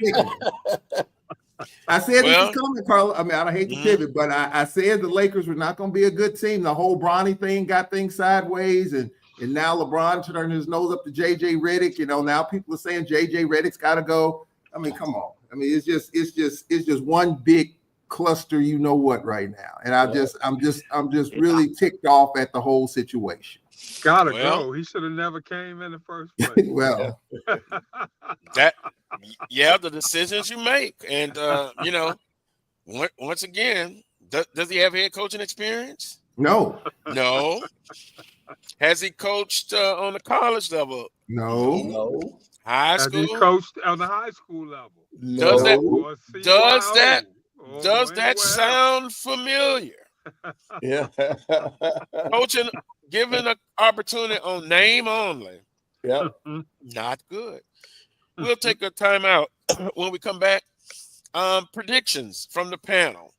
I said this is coming, Carl. I mean, I don't hate to pivot, but I said the Lakers were not going to be a good team. The whole Bronny thing got things sideways, and now LeBron turned his nose up to JJ Redick. Now people are saying JJ Redick's got to go. I mean, come on. I mean, it's just one big cluster, right now, and I'm just really ticked off at the whole situation. Gotta go. He should have never came in the first place. The decisions you make, and once again, does he have head coaching experience? No. Has he coached on the college level? No. High school? Has he coached on the high school level? No. Does Does that sound familiar? Yeah. Coaching, given an opportunity on name only. Yeah. Not good. We'll take a timeout when we come back. Predictions from the panel.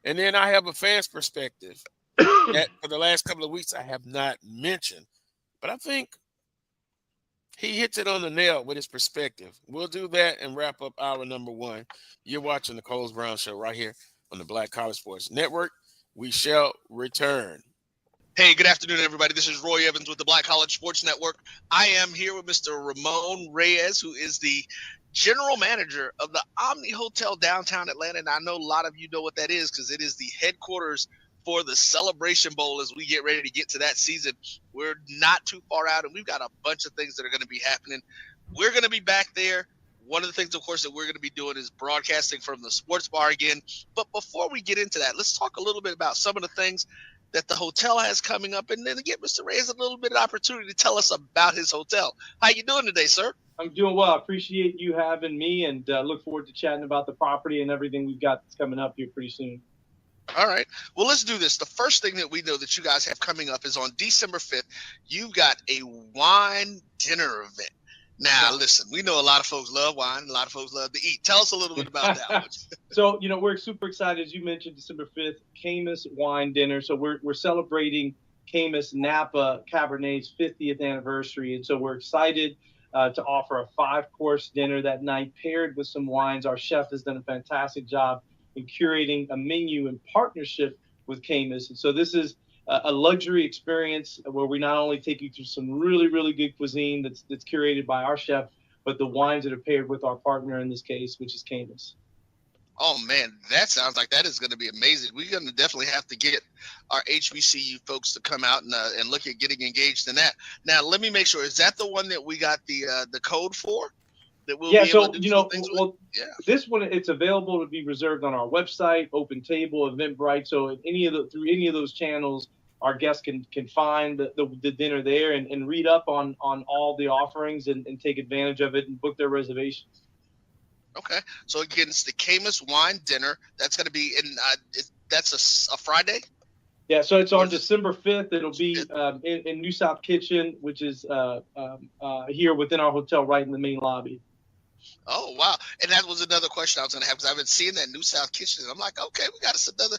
And then I have a fan's perspective that for the last couple of weeks I have not mentioned. But I think he hits it on the nail with his perspective. We'll do that and wrap up hour number one. You're watching the Coles Brown Show right here on the Black College Sports Network. We shall return. Hey, good afternoon, everybody. This is Roy Evans with the Black College Sports Network. I am here with Mr. Ramon Reyes, who is the general manager of the Omni Hotel downtown Atlanta. And I know a lot of you know what that is because it is the headquarters for the Celebration Bowl as we get ready to get to that season. We're not too far out, and we've got a bunch of things that are going to be happening. We're going to be back there. One of the things, of course, that we're going to be doing is broadcasting from the sports bar again. But before we get into that, let's talk a little bit about some of the things that the hotel has coming up, and then get Mr. Reyes a little bit of opportunity to tell us about his hotel. How you doing today, sir? I'm doing well. I appreciate you having me, and look forward to chatting about the property and everything we've got that's coming up here pretty soon. All right. Well, let's do this. The first thing that we know that you guys have coming up is on December 5th. You've got a wine dinner event. Now, listen, we know a lot of folks love wine and a lot of folks love to eat. Tell us a little bit about that one. So, we're super excited. As you mentioned, December 5th, Camus Wine Dinner. So we're celebrating Camus Napa Cabernet's 50th anniversary. And so we're excited to offer a 5-course dinner that night paired with some wines. Our chef has done a fantastic job in curating a menu in partnership with Camus. And so this is a luxury experience where we not only take you through some really, really good cuisine that's curated by our chef, but the wines that are paired with our partner in this case, which is Camus. Oh, man, that sounds like that is going to be amazing. We're going to definitely have to get our HBCU folks to come out and look at getting engaged in that. Now, let me make sure. Is that the one that we got the code for? That we'll be able to do this one, it's available to be reserved on our website, Open Table, Eventbrite. So through any of those channels, our guests can find the dinner there and read up on all the offerings and take advantage of it and book their reservations. Okay. So again, it's the Camus Wine Dinner. That's going to be that's a Friday? Yeah, so it's on December 5th. It'll be in New South Kitchen, which is here within our hotel right in the main lobby. Oh, wow. And that was another question I was going to have because I've been seeing that New South Kitchen. And I'm like, okay, we got us another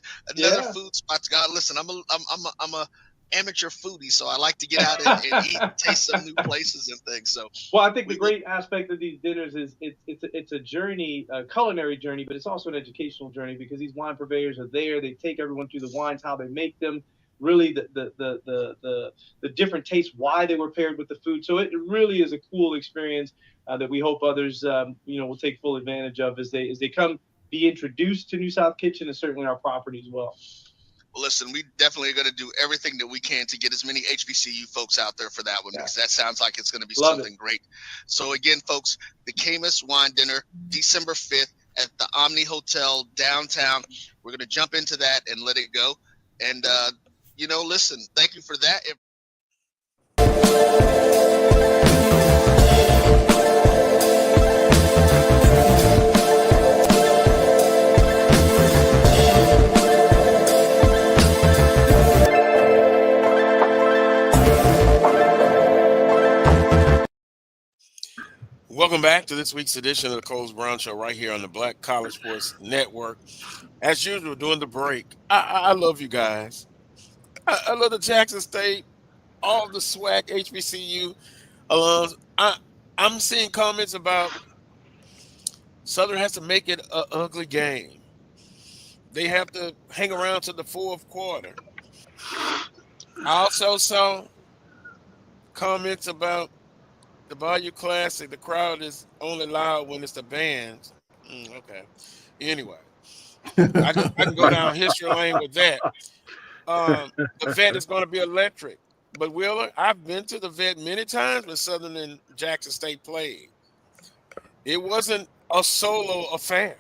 food spot to go. Listen, I'm a amateur foodie, so I like to get out and eat and taste some new places and things. So, well, I think the great aspect of these dinners is it's a journey, a culinary journey, but it's also an educational journey because these wine purveyors are there. They take everyone through the wines, how they make them, really the different tastes, why they were paired with the food. So it really is a cool experience that we hope others will take full advantage of as they come be introduced to New South Kitchen and certainly our property as well. Well, listen, we definitely are going to do everything that we can to get as many HBCU folks out there for that one because that sounds like it's going to be something great. So again, folks, the Camus Wine Dinner, December 5th at the Omni Hotel downtown. We're going to jump into that and let it go. And, listen, thank you for that. Welcome back to this week's edition of the Coles Brown Show right here on the Black College Sports Network. As usual, during the break, I love you guys. I love the Jackson State, all the SWAC, HBCU alums. I'm seeing comments about Southern has to make it an ugly game. They have to hang around to the fourth quarter. I also saw comments about the Bayou Classic. The crowd is only loud when it's the bands. Okay. Anyway, I can go down history lane with that. The vet is going to be electric. But Wheeler, I've been to the vet many times when Southern and Jackson State played. It wasn't a solo affair.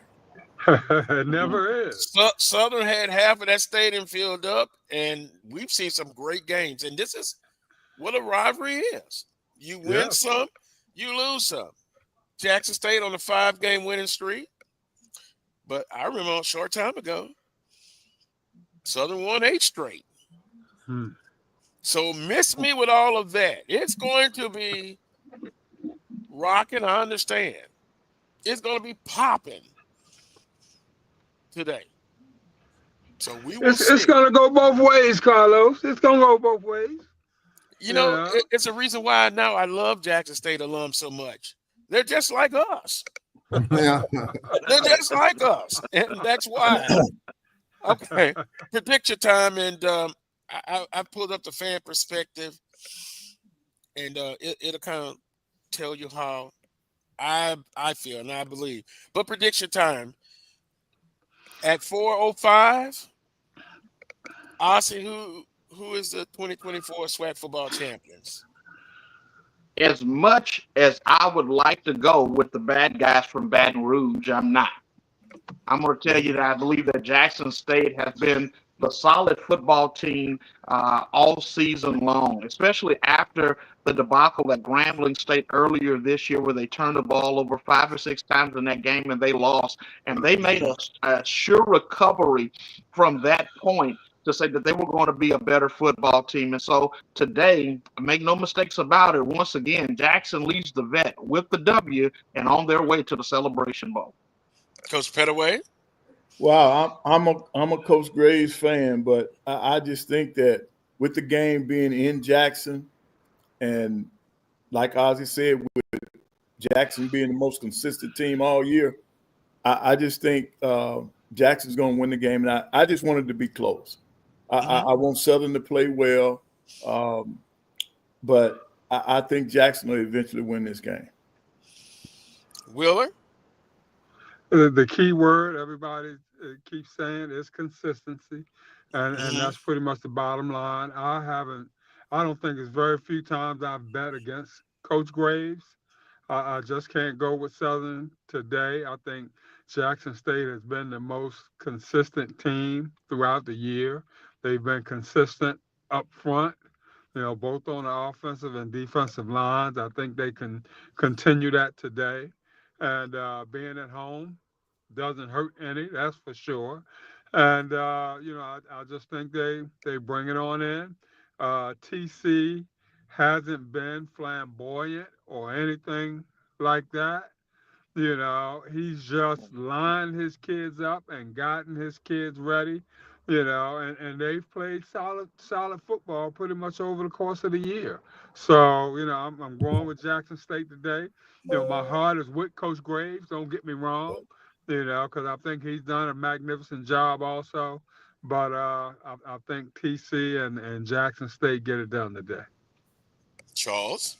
It never is. Southern had half of that stadium filled up, and we've seen some great games. And this is what a rivalry is. You win some, you lose some. Jackson State on a 5-game winning streak. But I remember a short time ago, Southern won 8 straight. So miss me with all of that. It's going to be rocking, I understand. It's going to be popping today. So we will see. It's going to go both ways, Carlos. It's going to go both ways. You know, it's a reason why now I love Jackson State alums so much. They're just like us. Yeah. They're just like us. And that's why. Okay. Prediction time. And I pulled up the fan perspective. And it'll kind of tell you how I feel and I believe. But prediction time. At 4:05, Ossie, who is the 2024 SWAC Football Champions? As much as I would like to go with the bad guys from Baton Rouge, I'm not. I'm going to tell you that I believe that Jackson State has been the solid football team all season long, especially after the debacle at Grambling State earlier this year where they turned the ball over 5 or 6 times in that game and they lost. And they made a sure recovery from that point to say that they were going to be a better football team. And so today, make no mistakes about it, once again, Jackson leads the vet with the W and on their way to the Celebration Bowl. Coach Pettaway? Wow, I'm a Coach Graves fan, but I just think that with the game being in Jackson, and like Ossie said, with Jackson being the most consistent team all year, I just think Jackson's going to win the game. And I just want it to be close. I want Southern to play well, but I think Jackson will eventually win this game. Wheeler? The key word everybody keeps saying is consistency, and that's pretty much the bottom line. I don't think it's very few times I've bet against Coach Graves. I just can't go with Southern today. I think Jackson State has been the most consistent team throughout the year. They've been consistent up front, both on the offensive and defensive lines. I think they can continue that today. And being at home doesn't hurt any, that's for sure. And, I just think they bring it on in. TC hasn't been flamboyant or anything like that. He's just lined his kids up and gotten his kids ready, and they've played solid football pretty much over the course of the year. So, I'm going with Jackson State today. My heart is with Coach Graves, don't get me wrong, because I think he's done a magnificent job also. But I think TC and Jackson State get it done today. Charles?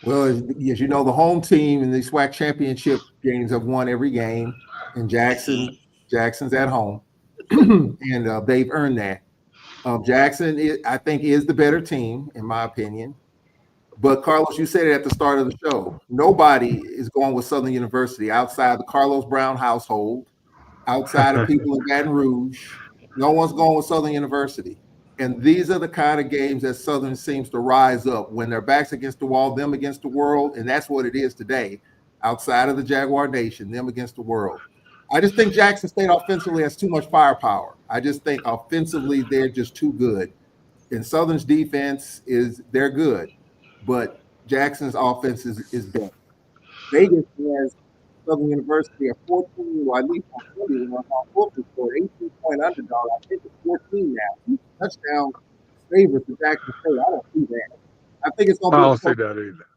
Well, as you know, the home team in the SWAC Championship games have won every game, and Jackson's at home, and they've earned that. Jackson, I think, is the better team, in my opinion. But, Carlos, you said it at the start of the show. Nobody is going with Southern University outside the Carlos Brown household, outside of people in Baton Rouge. No one's going with Southern University. And these are the kind of games that Southern seems to rise up when their backs against the wall, them against the world. And that's what it is today, outside of the Jaguar Nation, them against the world. I just think Jackson State offensively has too much firepower. I just think offensively they're just too good. And Southern's defense they're good, but Jackson's offense is better. Vegas has Southern University at 14, or at least on 20, on football score, 18-point underdog. I think it's 14 now. Touchdown favorite for Jackson State. I don't see that. I think it's going to be. I don't see that either.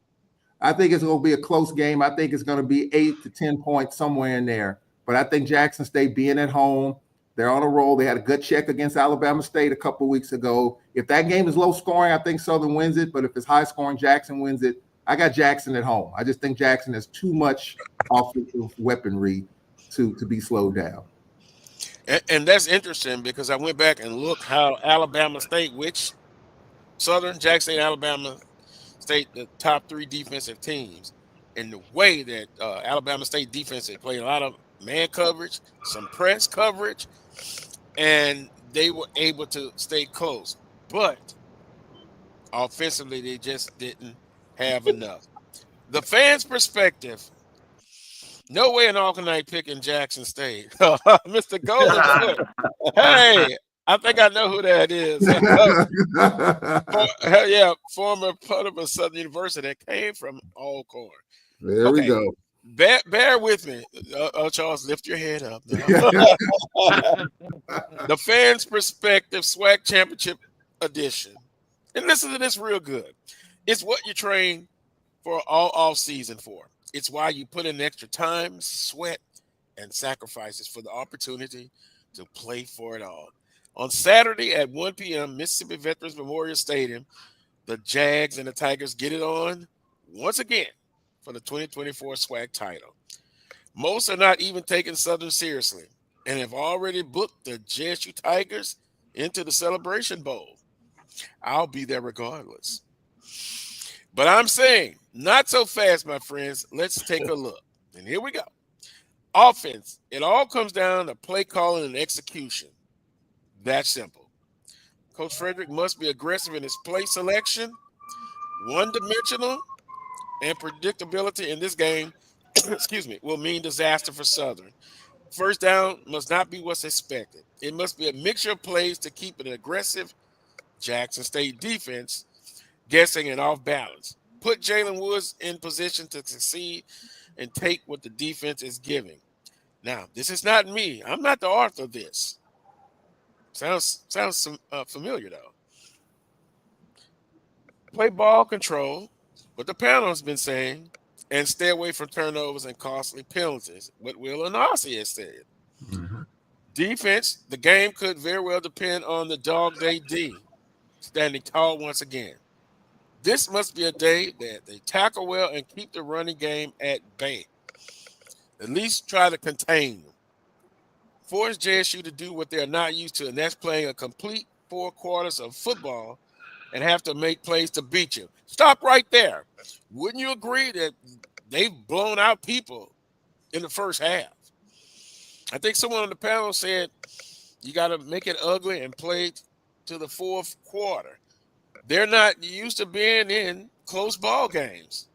I think it's going to be a close game. I think it's going to be 8 to 10 points somewhere in there. But I think Jackson State being at home, they're on a roll. They had a good check against Alabama State a couple of weeks ago. If that game is low scoring, I think Southern wins it. But if it's high scoring, Jackson wins it. I got Jackson at home. I just think Jackson has too much offensive weaponry to be slowed down. And that's interesting because I went back and looked how Alabama State, which Southern, Jackson State, Alabama State, the top 3 defensive teams, and the way that Alabama State defense, they played a lot of man coverage, some press coverage, and they were able to stay close. But offensively, they just didn't have enough. The fans' perspective, No way an Alkanite picking Jackson State. Mr. Golden Foot. Hey, I think I know who that is. Yeah, former product of Southern University that came from Alcorn. There we go. Bear with me. Charles, lift your head up. The Fans Perspective SWAC Championship Edition. And listen to this real good. It's what you train for all off season for. It's why you put in extra time, sweat, and sacrifices for the opportunity to play for it all. On Saturday at 1 p.m., Mississippi Veterans Memorial Stadium, the Jags and the Tigers get it on once again for the 2024 SWAC title. Most are not even taking Southern seriously and have already booked the JSU Tigers into the Celebration Bowl. I'll be there regardless. But I'm saying, not so fast, my friends. Let's take a look. And here we go. Offense. It all comes down to play calling and execution. That's simple. Coach Frederick must be aggressive in his play selection, one-dimensional, and predictability in this game, will mean disaster for Southern. First down must not be what's expected. It must be a mixture of plays to keep an aggressive Jackson State defense guessing and off balance. Put Jalen Woods in position to succeed and take what the defense is giving. Now, this is not me. I'm not the author of this. Sounds familiar, though. Play ball control, what the panel has been saying, and stay away from turnovers and costly penalties, what Will and Ossie has said. Mm-hmm. Defense, the game could very well depend on the Dog Day D standing tall once again. This must be a day that they tackle well and keep the running game at bay. At least try to contain them. Force JSU to do what they're not used to, and that's playing a complete 4 quarters of football and have to make plays to beat you. Stop right there. Wouldn't you agree that they've blown out people in the first half? I think someone on the panel said you got to make it ugly and play to the 4th quarter. They're not used to being in close ball games.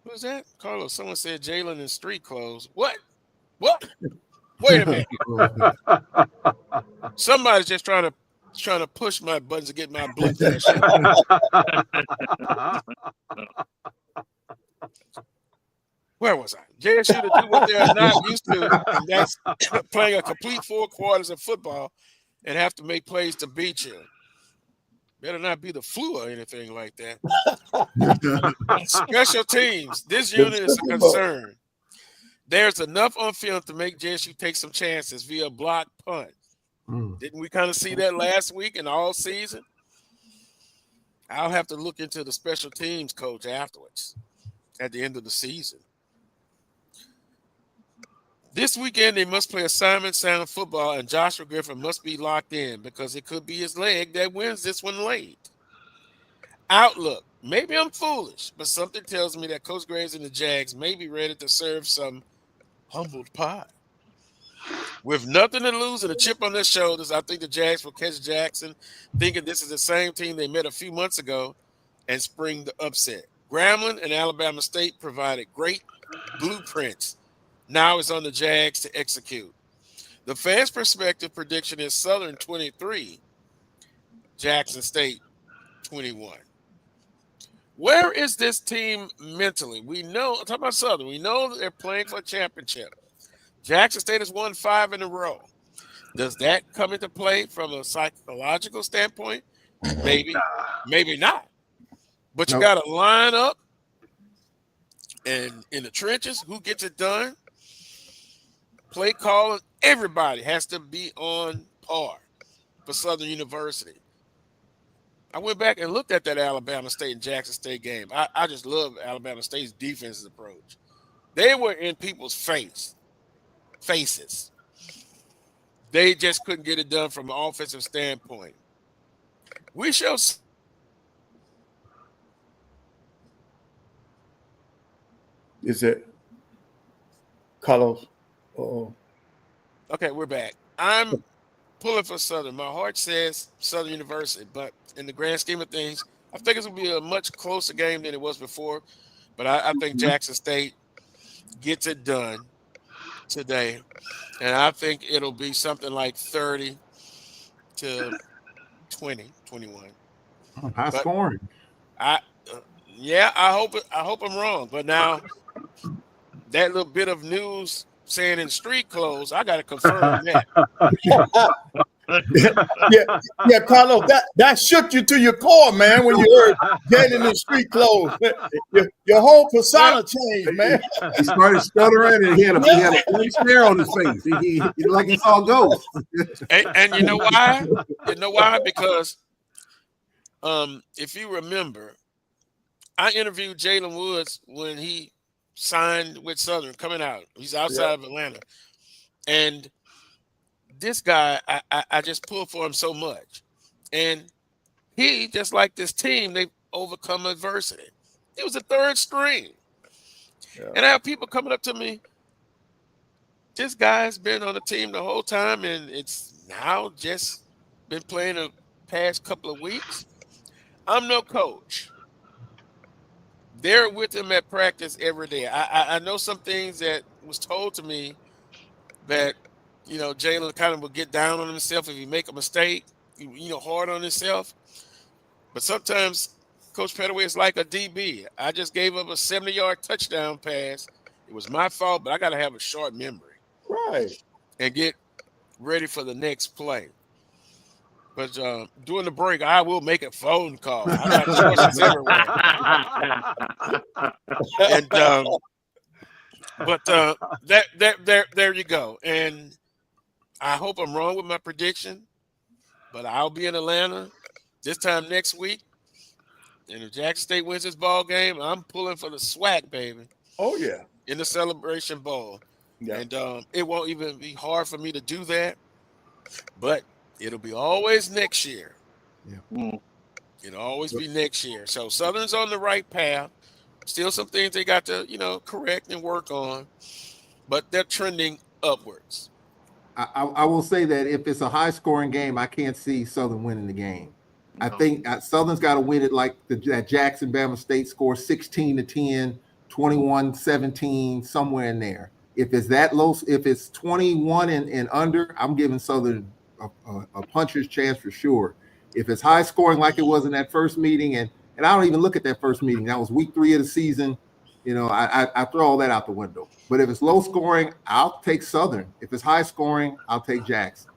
Who's that? Carlos, someone said Jalen in street clothes. What? Wait a minute. Somebody's just trying to push my buttons to get my blood pressure. Where was I? JSU to do what they're not used to, and that's playing a complete 4 quarters of football and have to make plays to beat you. Better not be the flu or anything like that. Special teams. This unit is a concern. There's enough on film to make JSU take some chances via block punt. Didn't we kind of see that last week and all season? I'll have to look into the special teams coach afterwards at the end of the season. This weekend, they must play assignment sound football, and Joshua Griffin must be locked in because it could be his leg that wins this one late. Outlook. Maybe I'm foolish, but something tells me that Coach Graves and the Jags may be ready to serve some humbled pie. With nothing to lose and a chip on their shoulders, I think the Jags will catch Jackson, thinking this is the same team they met a few months ago, and spring the upset. Grambling and Alabama State provided great blueprints. Now it's on the Jags to execute. The Fans Perspective prediction is Southern 23, Jackson State 21. Where is this team mentally? We know, talk about Southern, we know they're playing for a championship. Jackson State has won 5 in a row. Does that come into play from a psychological standpoint? Maybe, maybe not. But you got to line up and in the trenches, who gets it done? Play calling, everybody has to be on par for Southern University. I went back and looked at that Alabama State and Jackson State game. I just love Alabama State's defense's approach. They were in people's faces. They just couldn't get it done from an offensive standpoint. We shall see. Is it Carlos? Uh-oh. Okay, we're back. I'm pulling for Southern. My heart says Southern University, but in the grand scheme of things, I think it's going to be a much closer game than it was before. But I think Jackson State gets it done today. And I think it'll be something like 30 to 20, 21. High But scoring. I hope I'm wrong. But now that little bit of news saying in street clothes, I got to confirm that. yeah, Carlos, that shook you to your core, man, when you heard Jalen in street clothes. Your whole persona changed, man. He started stuttering and he had a big stare on his face. He like he saw ghosts. And you know why? You know why? Because if you remember, I interviewed Jalen Woods when he signed with Southern coming out. He's outside of Atlanta. And this guy, I just pulled for him so much. And he, just like this team, they've overcome adversity. He was a third string. Yeah. And I have people coming up to me, this guy's been on the team the whole time, and it's now just been playing the past couple of weeks. I'm no coach. They're with him at practice every day. I know some things that was told to me that, you know, Jalen kind of will get down on himself if he make a mistake, you know, hard on himself. But sometimes Coach Pettaway is like a DB. I just gave up a 70-yard touchdown pass. It was my fault, but I got to have a short memory. Right. And get ready for the next play. But during the break, I will make a phone call. I got choices everywhere. And there you go. And I hope I'm wrong with my prediction, but I'll be in Atlanta this time next week. And if Jackson State wins this ball game, I'm pulling for the SWAC, baby. Oh, yeah. In the Celebration Bowl. Yeah. And it won't even be hard for me to do that. But it'll be always next year. Yeah. It'll always be next year. So Southern's on the right path. Still some things they got to, you know, correct and work on. But they're trending upwards. I will say that if it's a high-scoring game, I can't see Southern winning the game. I think Southern's got to win it like that Jackson Bama State score 16-10, 21-17, somewhere in there. If it's that low, if it's 21 and under, I'm giving Southern a puncher's chance for sure. If it's high-scoring like it was in that first meeting, and I don't even look at that first meeting. That was week 3 of the season. You know, I throw all that out the window. But if it's low-scoring, I'll take Southern. If it's high-scoring, I'll take Jackson.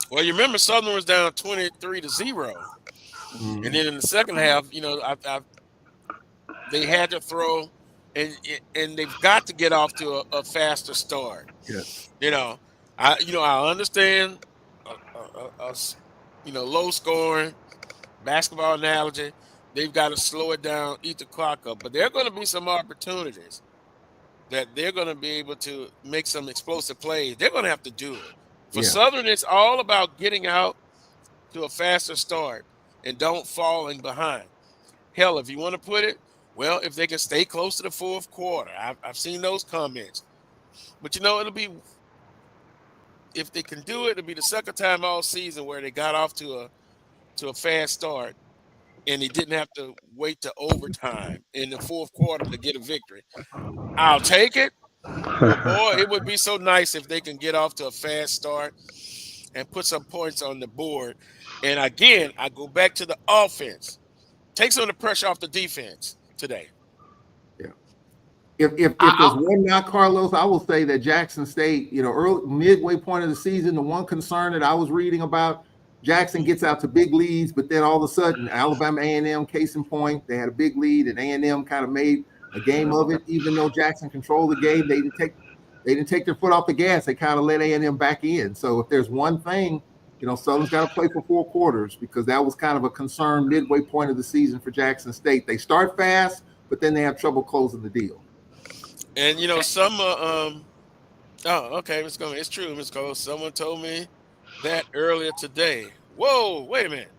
Well, you remember Southern was down 23-0. Mm-hmm. And then in the second half, you know, they had to throw, and they've got to get off to a faster start. Yes. You know, I understand low-scoring basketball analogy. They've got to slow it down, eat the clock up. But there are going to be some opportunities that they're going to be able to make some explosive plays. They're going to have to do it. For Southern, it's all about getting out to a faster start and don't falling behind. Hell, if you want to put it, well, if they can stay close to the fourth quarter. I've seen those comments. But, you know, if they can do it, it'll be the second time all season where they got off to a fast start. And he didn't have to wait to overtime in the fourth quarter to get a victory. I'll take it. Boy, it would be so nice if they can get off to a fast start and put some points on the board. And again, I go back to the offense. Take some of the pressure off the defense today. Yeah. If there's one knock, Carlos, I will say that Jackson State, you know, midway point of the season, the one concern that I was reading about, Jackson gets out to big leads, but then all of a sudden, Alabama A&M, case in point, they had a big lead, and A&M kind of made a game of it. Even though Jackson controlled the game, they didn't take their foot off the gas. They kind of let A&M back in. So if there's one thing, you know, Southern's got to play for 4 quarters, because that was kind of a concern midway point of the season for Jackson State. They start fast, but then they have trouble closing the deal. And you know, some okay, it's true, Ms. Cole. Someone told me that earlier today. Whoa, wait a minute.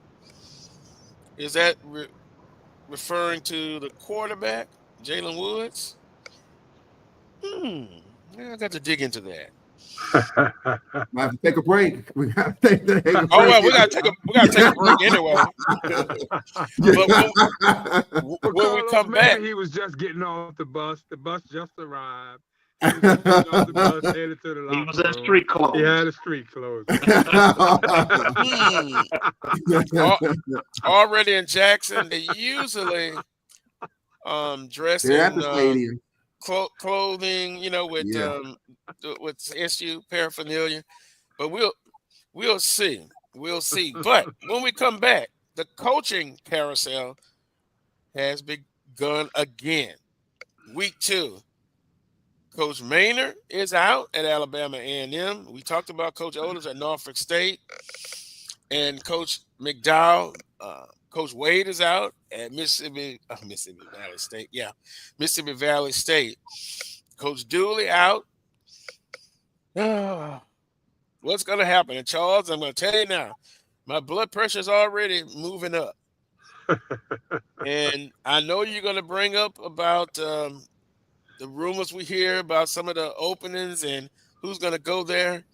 Is that referring to the quarterback, Jalen Woods? I got to dig into that. We have to take a break. We got to take a break. Oh well, we got to take a break anyway. But when we come back, he was just getting off the bus. The bus just arrived, He was just getting off the bus, headed to the locker He was in room. street clothes. He had his street clothes. Already in Jackson, they usually dress They're at in the stadium. clothing, with SU paraphernalia. But we'll see. We'll see. But when we come back, the coaching carousel has begun again. Week 2. Coach Maynard is out at Alabama A&M. We talked about Coach Otis at Norfolk State. And Coach McDowell, Coach Wade is out at Mississippi Valley State. Yeah, Mississippi Valley State. Coach Dooley out. What's going to happen? And Charles, I'm going to tell you now, my blood pressure is already moving up. And I know you're going to bring up about the rumors we hear about some of the openings and who's going to go there.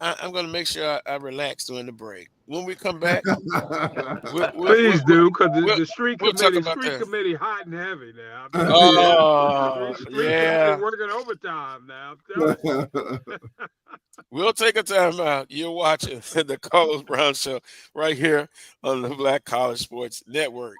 I'm going to make sure I relax during the break. When we come back, please do, because the street committee hot and heavy now. Yeah, working overtime now. I'm telling you. We'll take a time out. You're watching the Carlos Brown Show right here on the Black College Sports Network.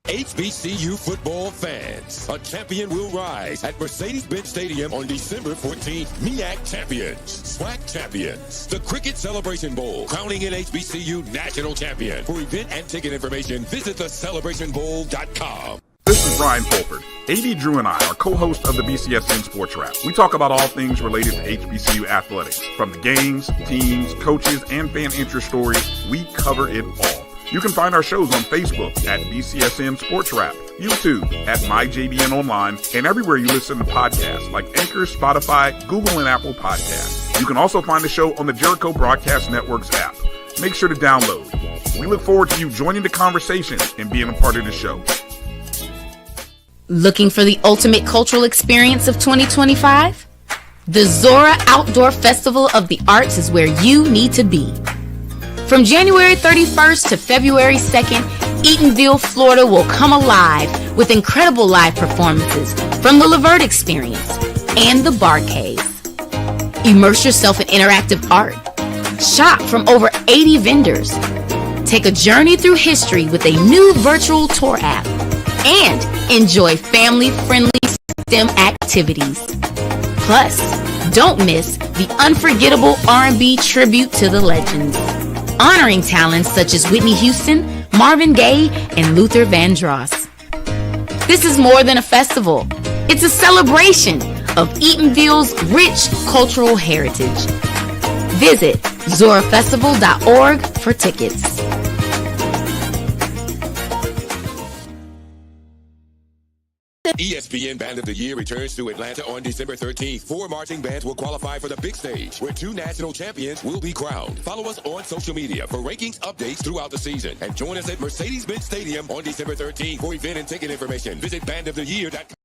HBCU football fans, a champion will rise at Mercedes-Benz Stadium on December 14th. MEAC champions, SWAC champions, the Cricket Celebration Bowl, crowning an HBCU national champion. For event and ticket information, visit thecelebrationbowl.com. This is Brian Fulford. AD Drew and I are co-hosts of the BCSN Sports Wrap. We talk about all things related to HBCU athletics. From the games, teams, coaches, and fan interest stories, we cover it all. You can find our shows on Facebook at BCSN Sports Wrap, YouTube at MyJBN Online, and everywhere you listen to podcasts like Anchor, Spotify, Google, and Apple Podcasts. You can also find the show on the Jericho Broadcast Network's app. Make sure to download. We look forward to you joining the conversation and being a part of the show. Looking for the ultimate cultural experience of 2025? The Zora Outdoor Festival of the Arts is where you need to be. From January 31st to February 2nd, Eatonville, Florida will come alive with incredible live performances from the Levert Experience and the Bar Cave. Immerse yourself in interactive art. Shop from over 80 vendors. Take a journey through history with a new virtual tour app. And enjoy family-friendly STEM activities. Plus, don't miss the unforgettable R&B tribute to the legends, honoring talents such as Whitney Houston, Marvin Gaye, and Luther Vandross. This is more than a festival. It's a celebration of Eatonville's rich cultural heritage. Visit zorafestival.org for tickets. ESPN Band of the Year returns to Atlanta on December 13th. 4 marching bands will qualify for the big stage, where 2 national champions will be crowned. Follow us on social media for rankings updates throughout the season. And join us at Mercedes-Benz Stadium on December 13th. For event and ticket information, visit bandoftheyear.com.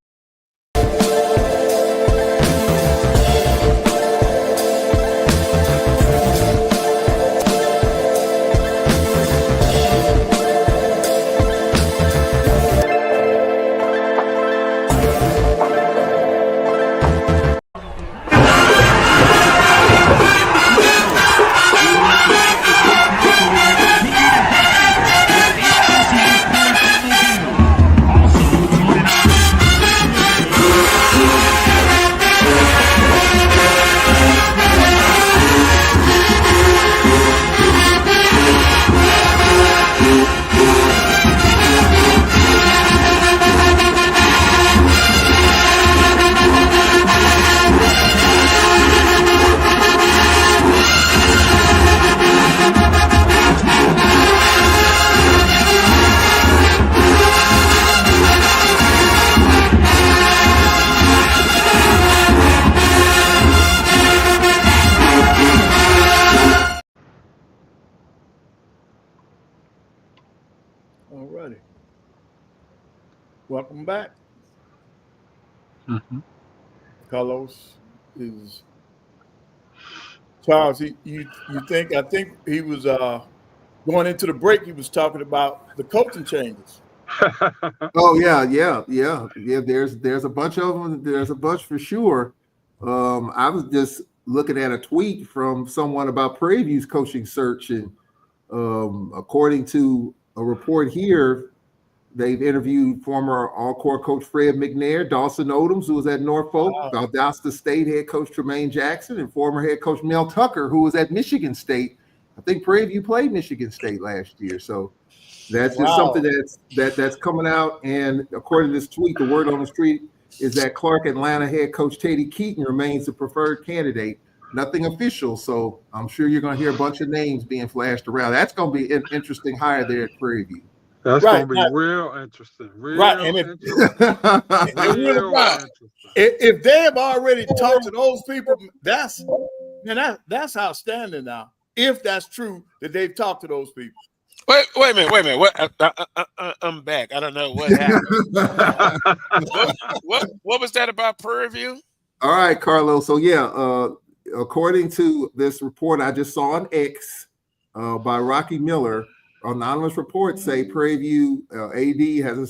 Welcome back. Mm-hmm. Carlos is Charles. I think he was going into the break. He was talking about the coaching changes. Oh yeah. There's a bunch of them. There's a bunch for sure. I was just looking at a tweet from someone about Prairie View's coaching search, and according to a report here, they've interviewed former All-Core coach Fred McNair, Dawson Odoms, who was at Norfolk, Valdosta State head coach Tremaine Jackson, and former head coach Mel Tucker, who was at Michigan State. I think Prairie View played Michigan State last year, so that's just something that's coming out. And according to this tweet, the word on the street is that Clark Atlanta head coach Teddy Keaton remains the preferred candidate. Nothing official, so I'm sure you're going to hear a bunch of names being flashed around. That's going to be an interesting hire there at Prairie View. That's going to be real interesting. If they have already talked to those people, that's outstanding now. If that's true that they've talked to those people. Wait a minute. What? I'm back. I don't know what happened. what was that about Prairie View? All right, Carlos. So according to this report I just saw on X by Rocky Miller, anonymous reports say Prairie View AD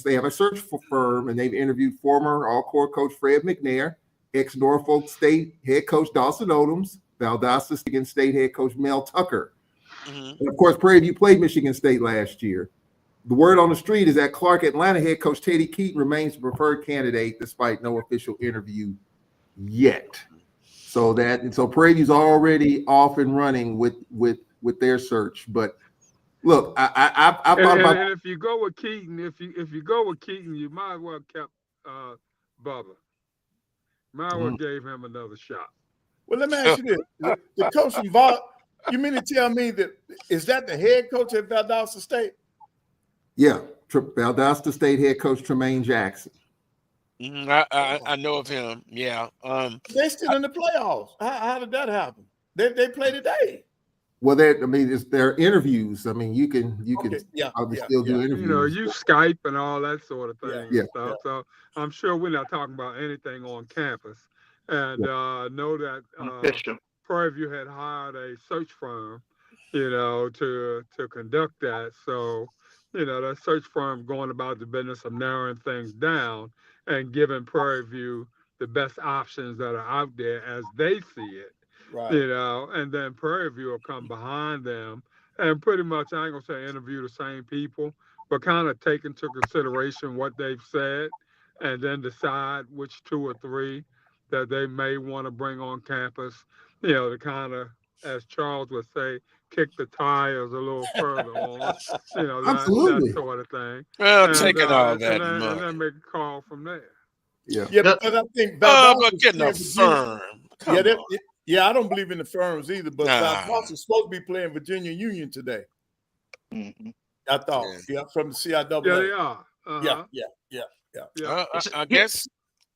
they have a search firm, and they've interviewed former All-Core coach Fred McNair, ex-Norfolk State head coach Dawson Odoms, Valdosta State head coach Mel Tucker. Mm-hmm. And of course, Prairie View played Michigan State last year. The word on the street is that Clark Atlanta head coach Teddy Keaton remains the preferred candidate despite no official interview yet. So Prairie View's already off and running with their search. But look, I thought about. And if you go with Keaton, if you go with Keaton, you might as well kept Bubba. Might as well gave him another shot. Well, let me ask you this: the coach involved. You mean to tell me is that the head coach at Valdosta State? Yeah, Valdosta State head coach Tremaine Jackson. Mm-hmm. I know of him. Yeah. They're still in the playoffs. How did that happen? They play today. Well, it's their interviews. I mean, you can still do interviews. You know, you Skype and all that sort of thing. Yeah. So I'm sure we're not talking about anything on campus. And know that Prairie View had hired a search firm, to conduct that. So, that search firm going about the business of narrowing things down and giving Prairie View the best options that are out there as they see it. Right. And then Prairie View will come behind them and pretty much, I ain't gonna say interview the same people, but kind of take into consideration what they've said and then decide which 2 or 3 that they may want to bring on campus, to kind of, as Charles would say, kick the tires a little further on, that sort of thing. Well, taking all that and then make a call from there. Yeah, because I think but getting a firm. I don't believe in the firms either, but Valdosta is supposed to be playing Virginia Union today. Mm-hmm. I thought, from the CIAA. Yeah, they are. Yeah.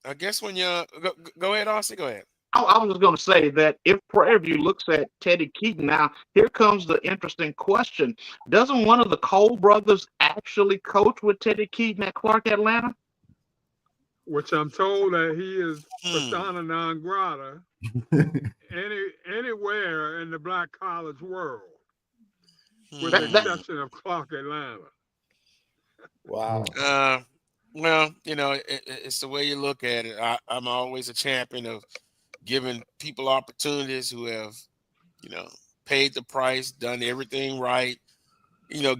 I guess when you go ahead, Ossie, go ahead. I was just going to say that if Prairie View looks at Teddy Keaton now, here comes the interesting question. Doesn't one of the Cole brothers actually coach with Teddy Keaton at Clark Atlanta? Which I'm told that he is persona non grata anywhere in the black college world, with the exception of Clark Atlanta. Wow. Well, it's the way you look at it. I'm always a champion of giving people opportunities who have, paid the price, done everything right,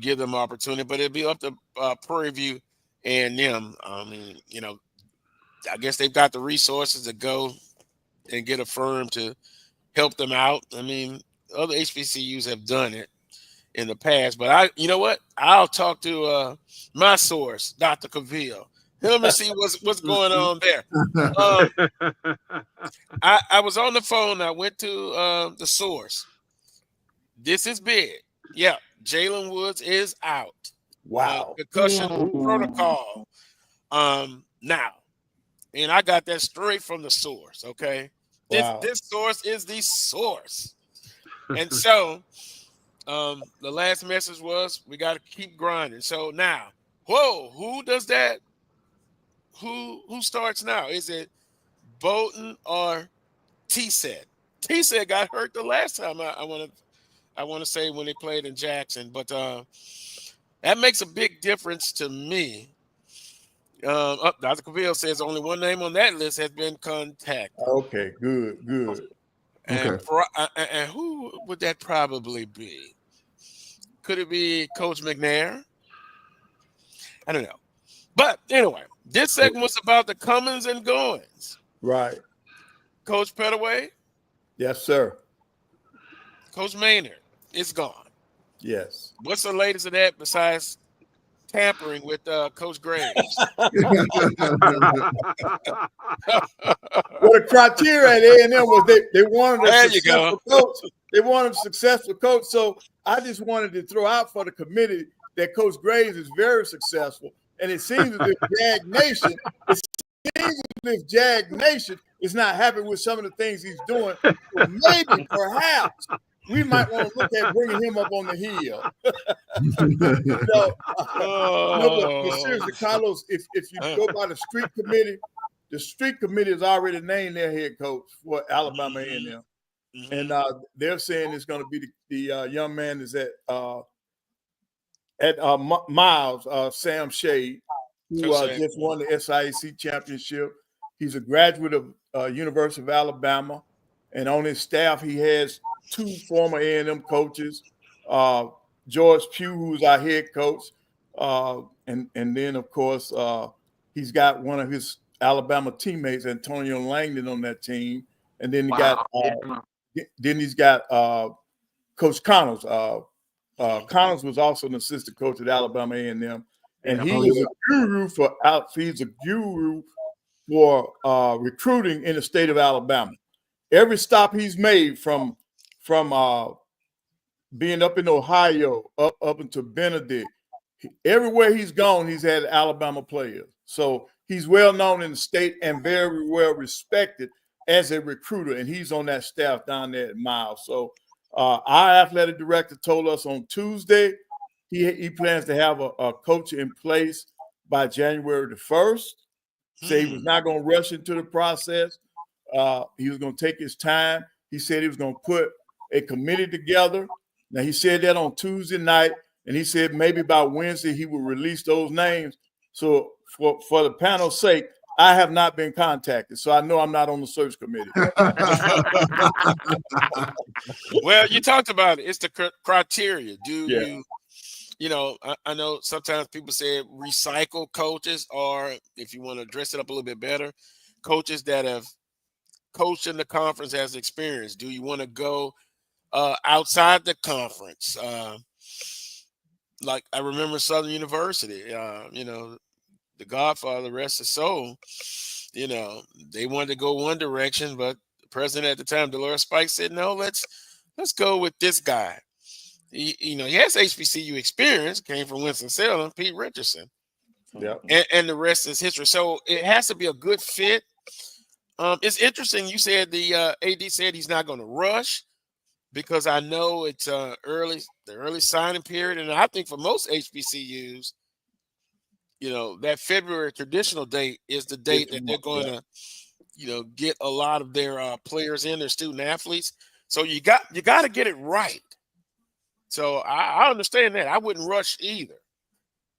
give them opportunity. But it'd be up to Prairie View and them. I mean, I guess they've got the resources to go and get a firm to help them out. I mean, other HBCUs have done it in the past, but you know what? I'll talk to my source, Dr. Cavill. Let me see what's going on there. I was on the phone. I went to the source. This is big. Yeah, Jalen Woods is out. Wow. Concussion protocol. Now, and I got that straight from the source. Okay, this source is the source, and so the last message was we got to keep grinding. So now, who does that? Who starts now? Is it Bolton or T-Set? T-Set got hurt the last time. I want to say when they played in Jackson, but that makes a big difference to me Dr. Cavill says only one name on that list has been contacted. Okay, good. And, and who would that probably be? Could it be Coach McNair? I don't know. But anyway, this segment was about the comings and goings. Right. Coach Pettaway? Yes, sir. Coach Maynard is gone. Yes. What's the latest of that besides tampering with Coach Graves? Well, the criteria at A&M was they wanted a successful coach. They wanted a successful coach. So I just wanted to throw out for the committee that Coach Graves is very successful. And it seems as if Jag Nation is not happy with some of the things he's doing. So maybe, perhaps, we might want to look at bringing him up on the hill. But seriously, Carlos, if you go by the street committee has already named their head coach for Alabama A&M. And they're saying it's going to be the young man is at Miles, Sam Shade, who just won the SWAC Championship. He's a graduate of University of Alabama, and on his staff he has 2 former A&M coaches, George Pugh, who's our head coach, and then of course he's got one of his Alabama teammates, Antonio Langdon, on that team, and then he's got Coach Connors. Connors was also an assistant coach at Alabama A&M, and he's a guru for recruiting in the state of Alabama. Every stop he's made from being up in Ohio, up into Benedict, everywhere he's gone, he's had Alabama players. So he's well known in the state and very well respected as a recruiter, and he's on that staff down there at Miles. So our athletic director told us on Tuesday he plans to have a coach in place by January the 1st. Said he was not going to rush into the process. He was going to take his time. He said he was going to put a committee together. Now, he said that on Tuesday night, and he said maybe by Wednesday he will release those names. So for the panel's sake, I have not been contacted, so I know I'm not on the search committee. Well, you talked about it. It's the criteria. You know, I know sometimes people say recycle coaches, or if you want to dress it up a little bit better, coaches that have coached in the conference as experience. Do you want to go outside the conference? Like I remember Southern University, you know, the Godfather, rest his soul, you know, they wanted to go one direction, but the president at the time, Dolores Spikes, said, no, let's go with this guy. He has HBCU experience, came from Winston-Salem, Pete Richardson. Yeah. And the rest is history. So it has to be a good fit. It's interesting. You said the AD said he's not going to rush, because I know it's the early signing period. And I think for most HBCUs, you know, that February traditional date is the date that they're going to, you know, get a lot of their players in, their student athletes. So you got to get it right. So I understand that. I wouldn't rush either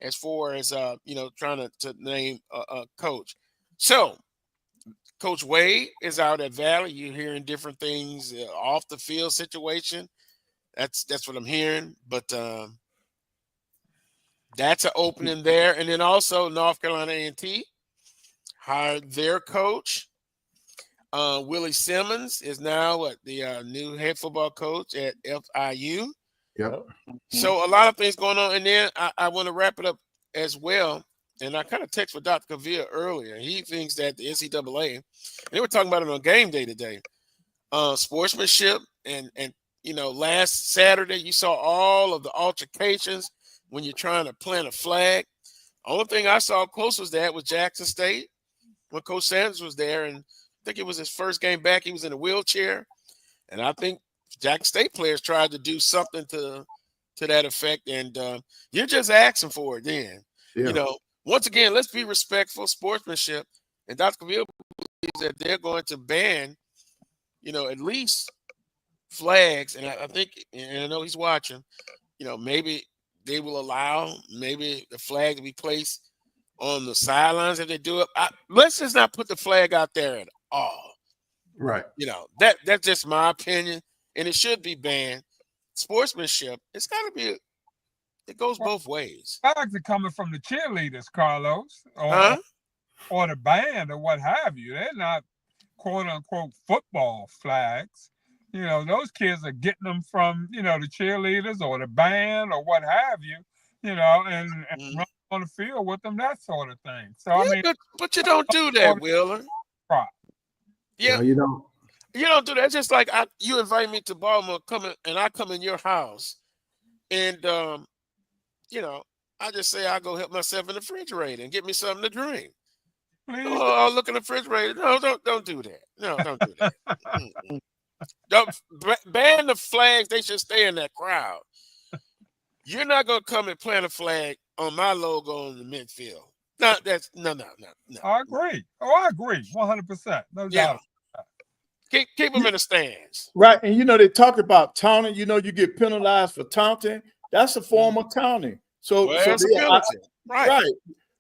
as far as, you know, trying to name a coach. So Coach Wade is out at Valley. You're hearing different things off the field situation. That's what I'm hearing. But that's an opening there. And then also North Carolina A&T hired their coach. Willie Simmons is now the new head football coach at FIU. Yep. So a lot of things going on. And then I want to wrap it up as well. And I kind of texted with Dr. Cavill earlier. He thinks that the NCAA, and they were talking about it on game day today, sportsmanship. And you know, last Saturday, you saw all of the altercations when you're trying to plant a flag. Only thing I saw close was Jackson State when Coach Sanders was there. And I think it was his first game back. He was in a wheelchair. And I think Jackson State players tried to do something to that effect. And you're just asking for it then. Yeah. You know, once again, let's be respectful, sportsmanship. And Dr. Cavill believes that they're going to ban, you know, at least flags. And I think, and I know he's watching, you know, maybe they will allow maybe the flag to be placed on the sidelines if they do it. Let's just not put the flag out there at all. Right. You know, that's just my opinion, and it should be banned. Sportsmanship, it's got to be. It goes both ways. Flags are coming from the cheerleaders, Carlos, or the band or what have you. They're not quote unquote football flags. You know, those kids are getting them from, you know, the cheerleaders or the band or what have you, you know, and run on the field with them, that sort of thing. So, I mean. But you don't do that, Wheeler. Yeah. No, you don't. You don't do that. It's just like you invite me to Baltimore, and I come in your house, and, you know, I just say I go help myself in the refrigerator and get me something to drink. Oh, look in the refrigerator. No, don't do that. No, don't do that. Don't ban the flags. They should stay in that crowd. You're not gonna come and plant a flag on my logo in the midfield. No. I agree. I agree. 100%. No doubt. Keep them in the stands. Right. And you know, they talk about taunting. You know, you get penalized for taunting. That's a form of taunting. So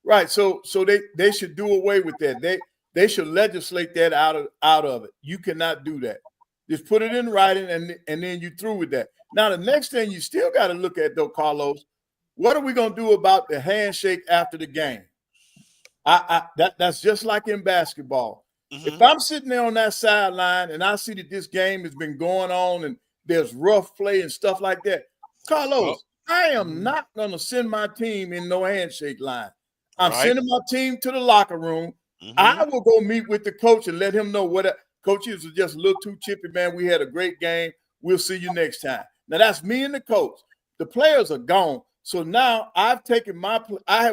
right. So they should do away with that. They should legislate that out of it. You cannot do that. Just put it in writing and then you through with that. Now, the next thing you still got to look at, though, Carlos, what are we going to do about the handshake after the game? That's just like in basketball. If I'm sitting there on that sideline and I see that this game has been going on and there's rough play and stuff like that, Carlos, I am not going to send my team in no handshake line. I'm sending my team to the locker room. I will go meet with the coach and let him know what coaches are just a little too chippy, man. We had a great game. We'll see you next time. Now, that's me and the coach. The players are gone. So now I have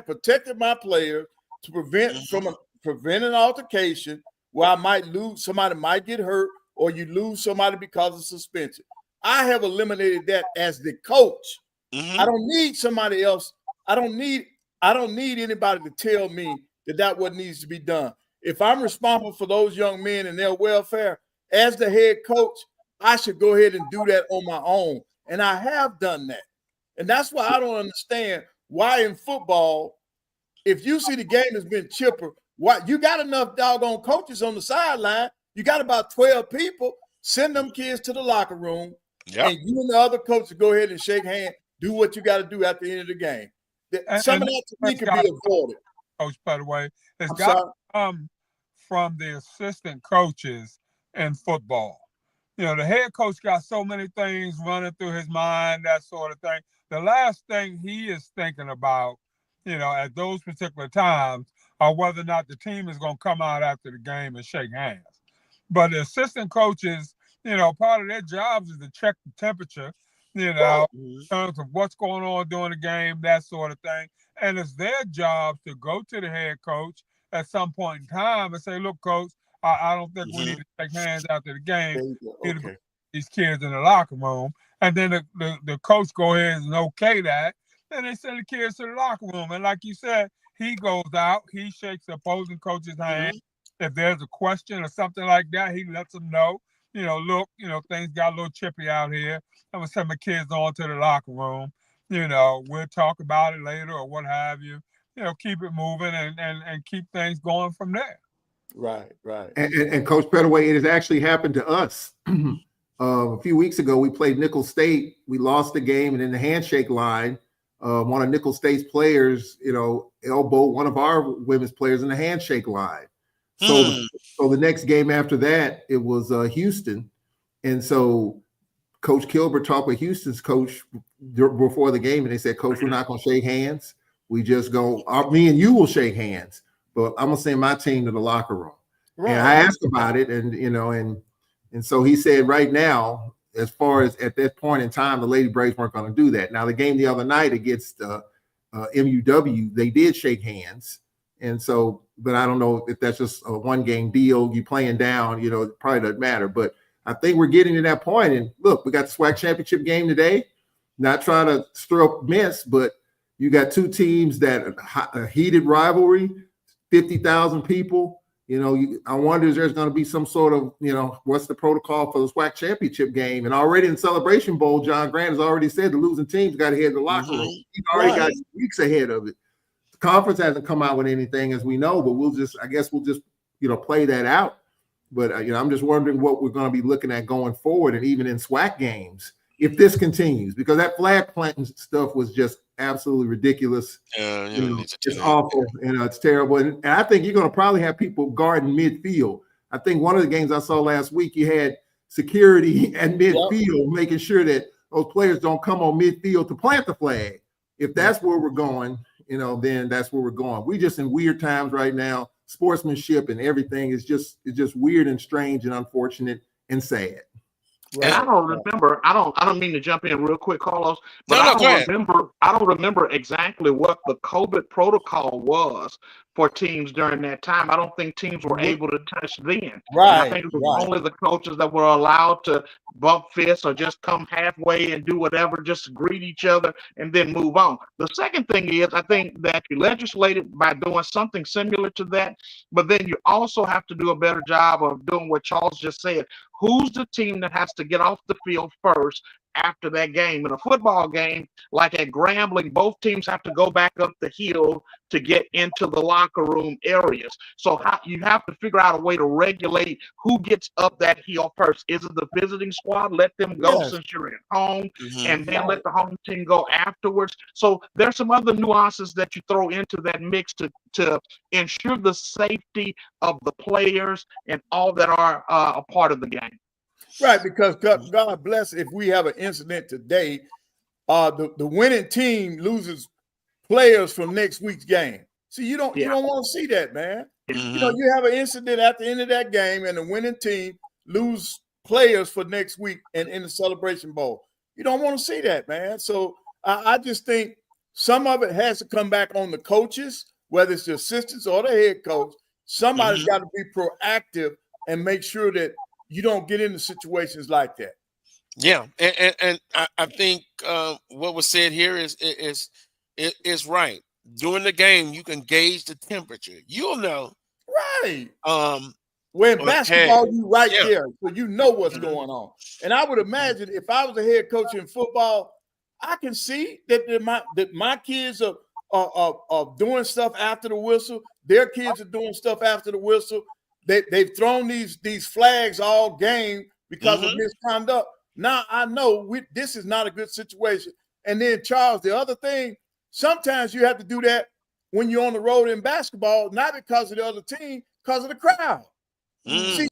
protected my players to prevent an altercation where I might lose. Somebody might get hurt or you lose somebody because of suspension. I have eliminated that as the coach. I don't need somebody else. I don't need anybody to tell me that what needs to be done. If I'm responsible for those young men and their welfare as the head coach, I should go ahead and do that on my own. And I have done that. And that's why I don't understand why in football, if you see the game has been chipper, why you got enough doggone coaches on the sideline, you got about 12 people, send them kids to the locker room, and you and the other coaches go ahead and shake hands, do what you got to do at the end of the game. Some of that to me can be avoided. Coach Pettaway, it's got to come from the assistant coaches in football. You know, the head coach got so many things running through his mind, that sort of thing. The last thing he is thinking about, you know, at those particular times are whether or not the team is going to come out after the game and shake hands. But the assistant coaches, you know, part of their jobs is to check the temperature, you know, in terms of what's going on during the game, that sort of thing. And it's their job to go to the head coach at some point in time and say, look, coach, I don't think we need to shake hands after the game. These kids in the locker room. And then the coach go ahead and okay that. Then they send the kids to the locker room. And like you said, he goes out, he shakes the opposing coach's hand. If there's a question or something like that, he lets them know, you know, look, you know, things got a little chippy out here. I'm going to send my kids on to the locker room. You know, we'll talk about it later or what have you. You know, keep it moving and keep things going from there. Right. And Coach Pettaway, it has actually happened to us. A few weeks ago, we played Nickel State. We lost the game, and in the handshake line, one of Nickel State's players, you know, elbowed one of our women's players in the handshake line. So the next game after that, it was Houston. And so Coach Kilbert talked with Houston's coach before the game, and they said, Coach, we're not going to shake hands. We just go, me and you will shake hands, but I'm going to send my team to the locker room. Right. And I asked about it, and, you know, and so he said right now, as far as at that point in time, the Lady Braves weren't going to do that. Now, the game the other night against MUW, they did shake hands. And so, but I don't know if that's just a one-game deal. You playing down, you know, it probably doesn't matter. But I think we're getting to that point. And look, we got the SWAC Championship game today. Not trying to stir up mess, but you got two teams that a heated rivalry, 50,000 people. You know, I wonder if there's going to be some sort of, you know, what's the protocol for the SWAC Championship game? And already in Celebration Bowl, John Grant has already said the losing teams got to head to the locker room. He's already got weeks ahead of it. conference hasn't come out with anything, as we know, but I guess we'll just play that out. But I'm just wondering what we're going to be looking at going forward, and even in SWAC games, if this continues, because that flag planting stuff was just absolutely ridiculous. It's awful. It's terrible, and I think you're going to probably have people guarding midfield. I think one of the games I saw last week, you had security at midfield, making sure that those players don't come on midfield to plant the flag. If that's where we're going, then that's where we're going. We're just in weird times right now. Sportsmanship and everything is just weird and strange and unfortunate and sad. Right. And I don't remember. I don't mean to jump in real quick, Carlos, but I don't remember exactly what the COVID protocol was for teams during that time. I don't think teams were able to touch then. Right. I think it was only the coaches that were allowed to bump fists or just come halfway and do whatever, just greet each other and then move on. The second thing is, I think that you legislated by doing something similar to that, but then you also have to do a better job of doing what Charles just said. Who's the team that has to get off the field first after that game? In a football game, like at Grambling, both teams have to go back up the hill to get into the locker room areas. So you have to figure out a way to regulate who gets up that hill first. Is it the visiting squad? Let them go since you're at home, and then let the home team go afterwards. So there's some other nuances that you throw into that mix to ensure the safety of the players and all that are a part of the game. Right, because God bless, if we have an incident today, the winning team loses players from next week's game. See, you don't want to see that, man. You have an incident at the end of that game, and the winning team lose players for next week and in the Celebration Bowl. You don't want to see that, man. So I just think some of it has to come back on the coaches, whether it's the assistants or the head coach. Somebody's got to be proactive and make sure that you don't get into situations like that. Yeah, and I think what was said here is right. During the game, you can gauge the temperature. You'll know. Right. When basketball, you right there, so you know what's going on. And I would imagine if I was a head coach in football, I can see that my kids are doing stuff after the whistle. Their kids are doing stuff after the whistle. They've thrown these flags all game because of misconduct. Now I know this is not a good situation. And then, Charles, the other thing, sometimes you have to do that when you're on the road in basketball, not because of the other team, because of the crowd. See,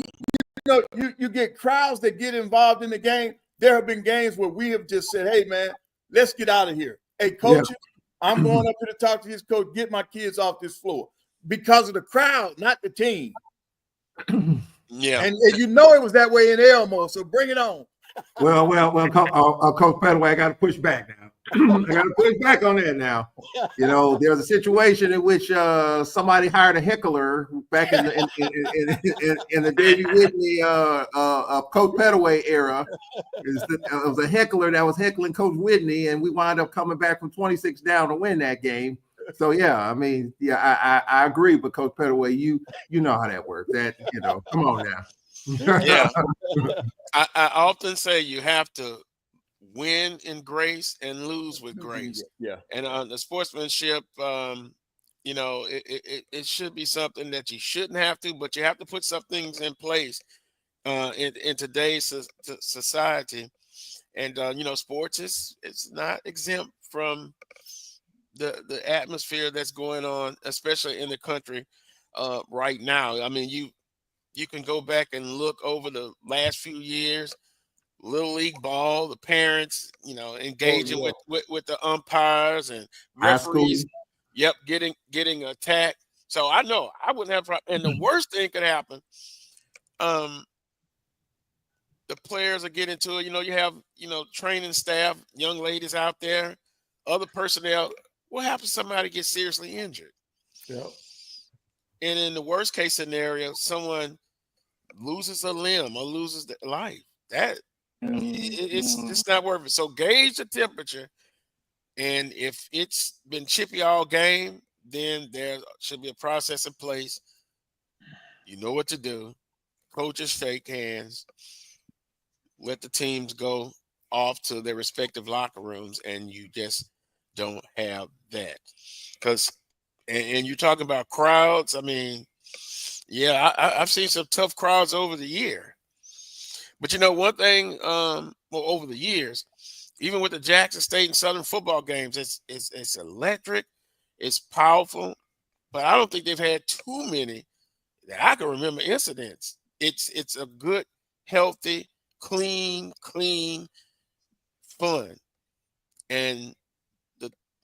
you get crowds that get involved in the game. There have been games where we have just said, hey, man, let's get out of here. Hey, coaches, I'm going up here to talk to this coach, get my kids off this floor. Because of the crowd, not the team. Yeah. And it was that way in Elmo, so bring it on. Well, Coach Pettaway, I got to push back now. I got to push back on that now. There's a situation in which somebody hired a heckler back in the Davey Whitney Coach Pettaway era. It was a heckler that was heckling Coach Whitney, and we wound up coming back from 26 down to win that game. So I agree, but Coach Pettaway, you know how that works. Come on now. Yeah, I often say you have to win in grace and lose with grace. Yeah, and the sportsmanship, it should be something that you shouldn't have to, but you have to put some things in place in today's society. And sports it's not exempt from the atmosphere that's going on, especially in the country right now. I mean, you can go back and look over the last few years, Little League ball, the parents, engaging with the umpires and referees. Yep, getting attacked. So I know I wouldn't have problem. And the worst thing could happen, the players are getting to it. You have training staff, young ladies out there, other personnel. What happens if somebody gets seriously injured? Yeah. And in the worst case scenario, someone loses a limb or loses their life. That it's not worth it. So gauge the temperature, and if it's been chippy all game, then there should be a process in place. You know what to do. Coaches shake hands. Let the teams go off to their respective locker rooms, and you just don't have that. Because And you're talking about crowds. I mean, yeah, I've seen some tough crowds over the year. But you know, one thing, over the years, even with the Jackson State and Southern football games, it's electric, it's powerful, but I don't think they've had too many that I can remember incidents. It's a good, healthy, clean, fun, and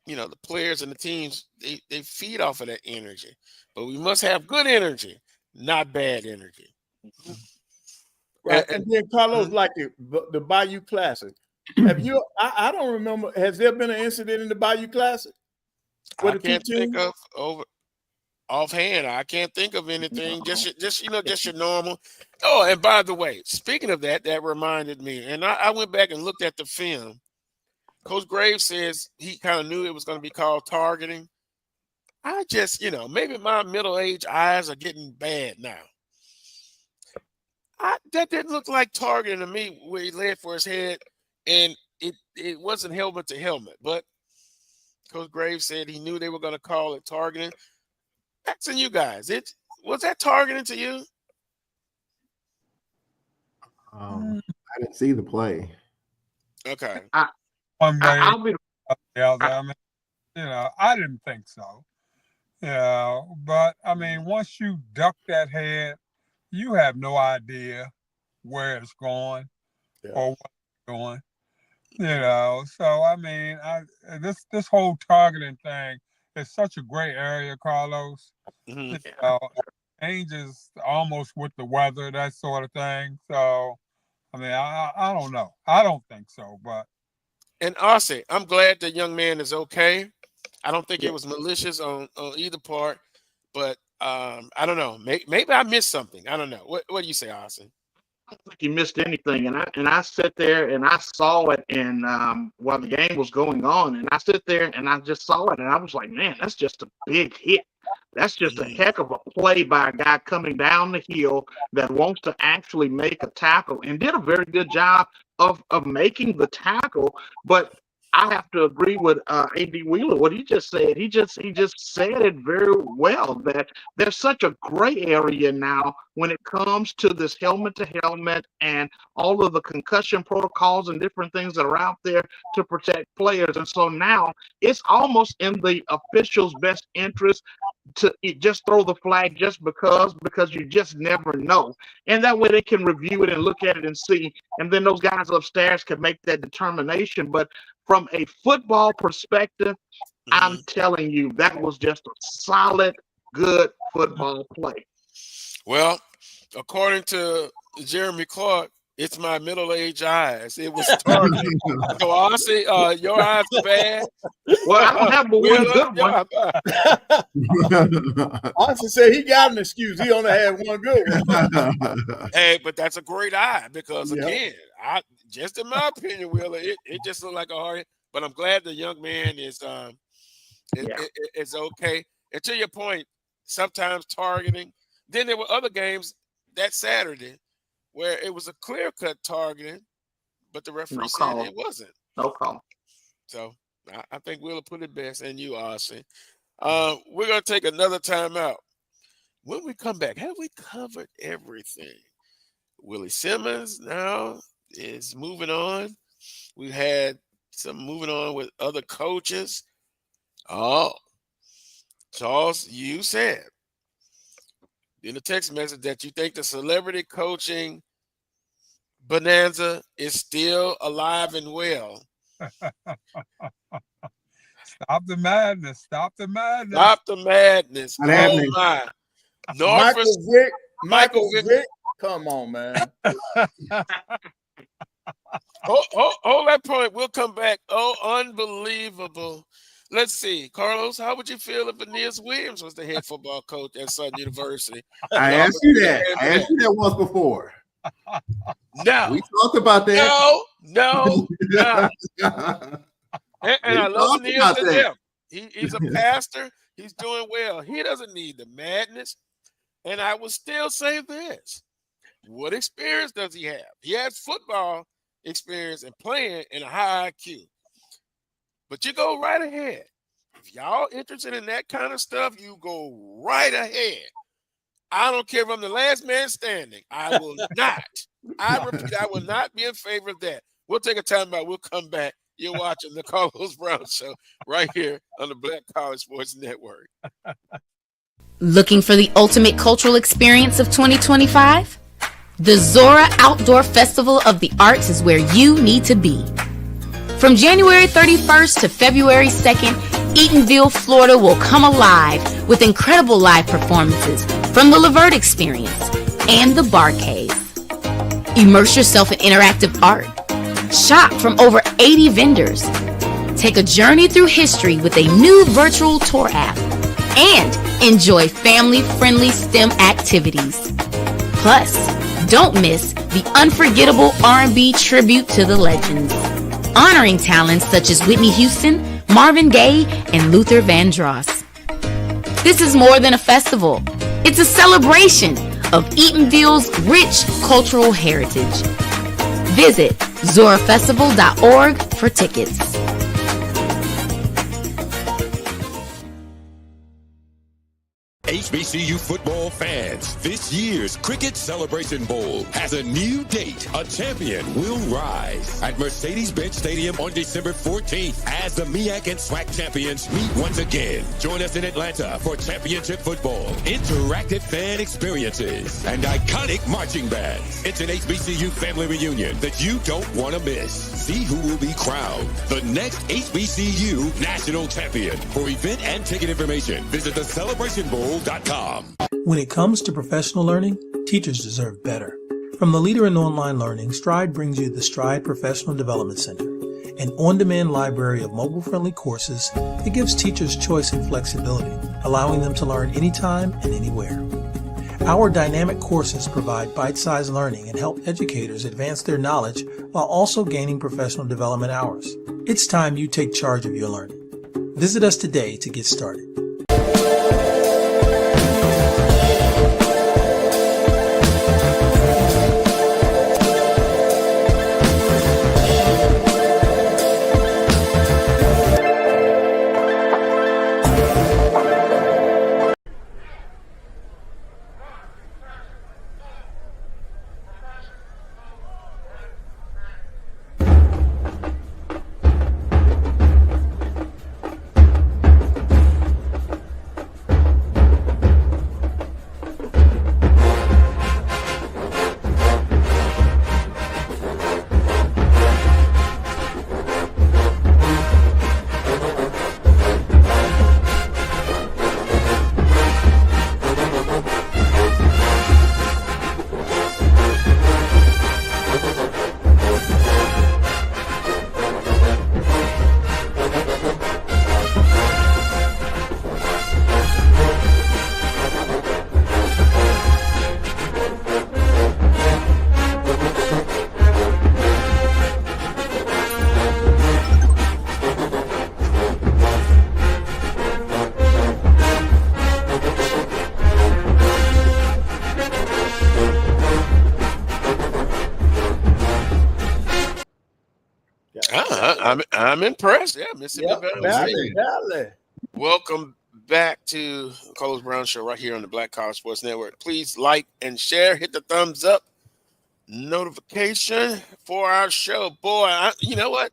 the players and the teams they feed off of that energy. But we must have good energy, not bad energy. Right. And then Carlos, like the Bayou Classic. Have you? I don't remember. Has there been an incident in the Bayou Classic? I can't think of offhand. I can't think of anything. Just your normal. Oh, and by the way, speaking of that reminded me. And I went back and looked at the film. Coach Graves says he kind of knew it was going to be called targeting. I just, maybe my middle-aged eyes are getting bad now. That didn't look like targeting to me where he laid for his head, and it wasn't helmet to helmet. But Coach Graves said he knew they were going to call it targeting. Asking you guys, was that targeting to you? I didn't see the play. Okay. I didn't think so. Yeah, but I mean, once you duck that head, you have no idea where it's going or what's going. So I mean, this whole targeting thing is such a gray area, Carlos. Mm-hmm. Changes almost with the weather, that sort of thing. So, I mean, I don't know. I don't think so, but. And Ossie, I'm glad the young man is okay. I don't think it was malicious on either part, but I don't know. Maybe I missed something. I don't know. What do you say, Ossie? I don't think you missed anything. And I sat there and I saw it while the game was going on. And I sit there and I just saw it and I was like, man, that's just a big hit. That's just a heck of a play by a guy coming down the hill that wants to actually make a tackle and did a very good job of making the tackle. But I have to agree with A.D. Wheeler, what he just said. He just said it very well, that there's such a gray area now when it comes to this helmet to helmet and all of the concussion protocols and different things that are out there to protect players. And so now it's almost in the official's best interest to just throw the flag just because you just never know. And that way they can review it and look at it and see. And then those guys upstairs can make that determination. But from a football perspective, I'm telling you, that was just a solid, good football play. Well, according to Jeremy Clark, it's my middle-aged eyes. It was targeting. So honestly, your eyes are bad. Well, I don't have but one good one. Austin said he got an excuse. He only had one good one. Hey, but that's a great eye because, again, just in my opinion, Wheeler, it just looked like a hard hit. But I'm glad the young man is okay. And to your point, sometimes targeting. Then there were other games that Saturday where it was a clear-cut targeting, but the referee said it wasn't. No call. So I think Wheeler put it best, and you, Ossie. We're going to take another timeout. When we come back, have we covered everything? Willie Simmons now is moving on. We had some moving on with other coaches. Oh, Charles, you said in the text message that you think the celebrity coaching bonanza is still alive and well. Stop the madness. Stop the madness. Stop the madness. Oh, my. Michael Vick. Come on, man. Hold that point. We'll come back. Oh, unbelievable. Let's see. Carlos, how would you feel if Aeneas Williams was the head football coach at Southern University? I asked you that. I asked you that once before. No. We talked about that. No. And I love Aeneas to death. He's a pastor. He's doing well. He doesn't need the madness. And I will still say this. What experience does he have? He has football experience and playing in a high IQ. But you go right ahead If y'all interested in that kind of stuff, you go right ahead. I don't care if I'm the last man standing. I will not. I repeat, I will not be in favor of that. We'll take a time out. We'll come back. You're watching the Carlos Brown Show right here on the Black College Sports Network. Looking for the ultimate cultural experience of 2025? The Zora Outdoor Festival of the Arts is where you need to be. From January 31st to February 2nd, Eatonville, Florida will come alive with incredible live performances from the Levert Experience and the Bar Cave. Immerse yourself in interactive art. Shop from over 80 vendors. Take a journey through history with a new virtual tour app. And enjoy family-friendly STEM activities. Plus, don't miss the unforgettable R&B tribute to the legends, honoring talents such as Whitney Houston, Marvin Gaye, and Luther Vandross. This is more than a festival. It's a celebration of Eatonville's rich cultural heritage. Visit zorafestival.org for tickets. HBCU football fans, this year's Cricket Celebration Bowl has a new date. A champion will rise at Mercedes-Benz Stadium on December 14th as the MEAC and SWAC champions meet once again. Join us in Atlanta for championship football, interactive fan experiences, and iconic marching bands. It's an HBCU family reunion that you don't want to miss. See who will be crowned the next HBCU national champion. For event and ticket information, visit thecelebrationbowl.com. When it comes to professional learning, teachers deserve better. From the leader in online learning, Stride brings you the Stride Professional Development Center, an on-demand library of mobile-friendly courses that gives teachers choice and flexibility, allowing them to learn anytime and anywhere. Our dynamic courses provide bite-sized learning and help educators advance their knowledge while also gaining professional development hours. It's time you take charge of your learning. Visit us today to get started. I'm impressed. Yeah, Mississippi Valley. Welcome back to Carlos Brown Show right here on the Black College Sports Network. Please like and share. Hit the thumbs up notification for our show. Boy, you know what?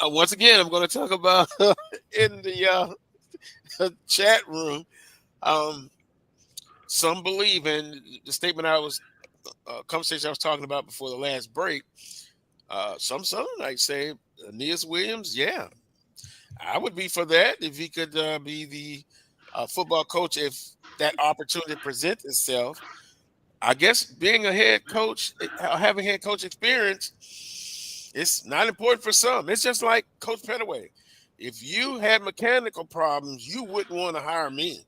Once again, I'm going to talk about in the chat room. Some believe in the statement conversation I was talking about before the last break. Some Southern say Aeneas Williams, yeah, I would be for that if he could be the football coach if that opportunity presents itself. I guess being a head coach, having head coach experience, it's not important for some. It's just like Coach Pettaway. If you had mechanical problems, you wouldn't want to hire me.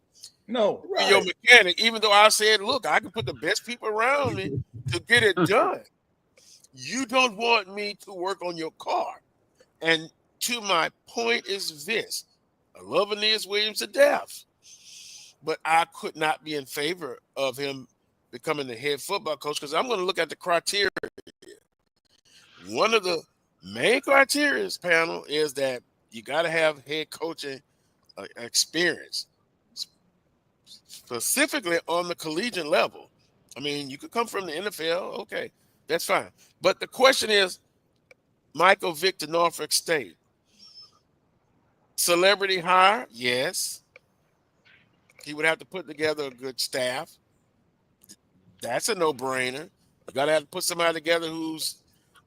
No, right. Your mechanic, even though I said, look, I can put the best people around me to get it done. You don't want me to work on your car. And to my point is this. I love Aeneas Williams to death, but I could not be in favor of him becoming the head football coach because I'm going to look at the criteria. One of the main criteria, panel, is that you got to have head coaching experience, specifically on the collegiate level. I mean, you could come from the NFL, okay, that's fine. But the question is, Michael Vick to Norfolk State. Celebrity hire? Yes. He would have to put together a good staff. That's a no-brainer. You got to have to put somebody together who's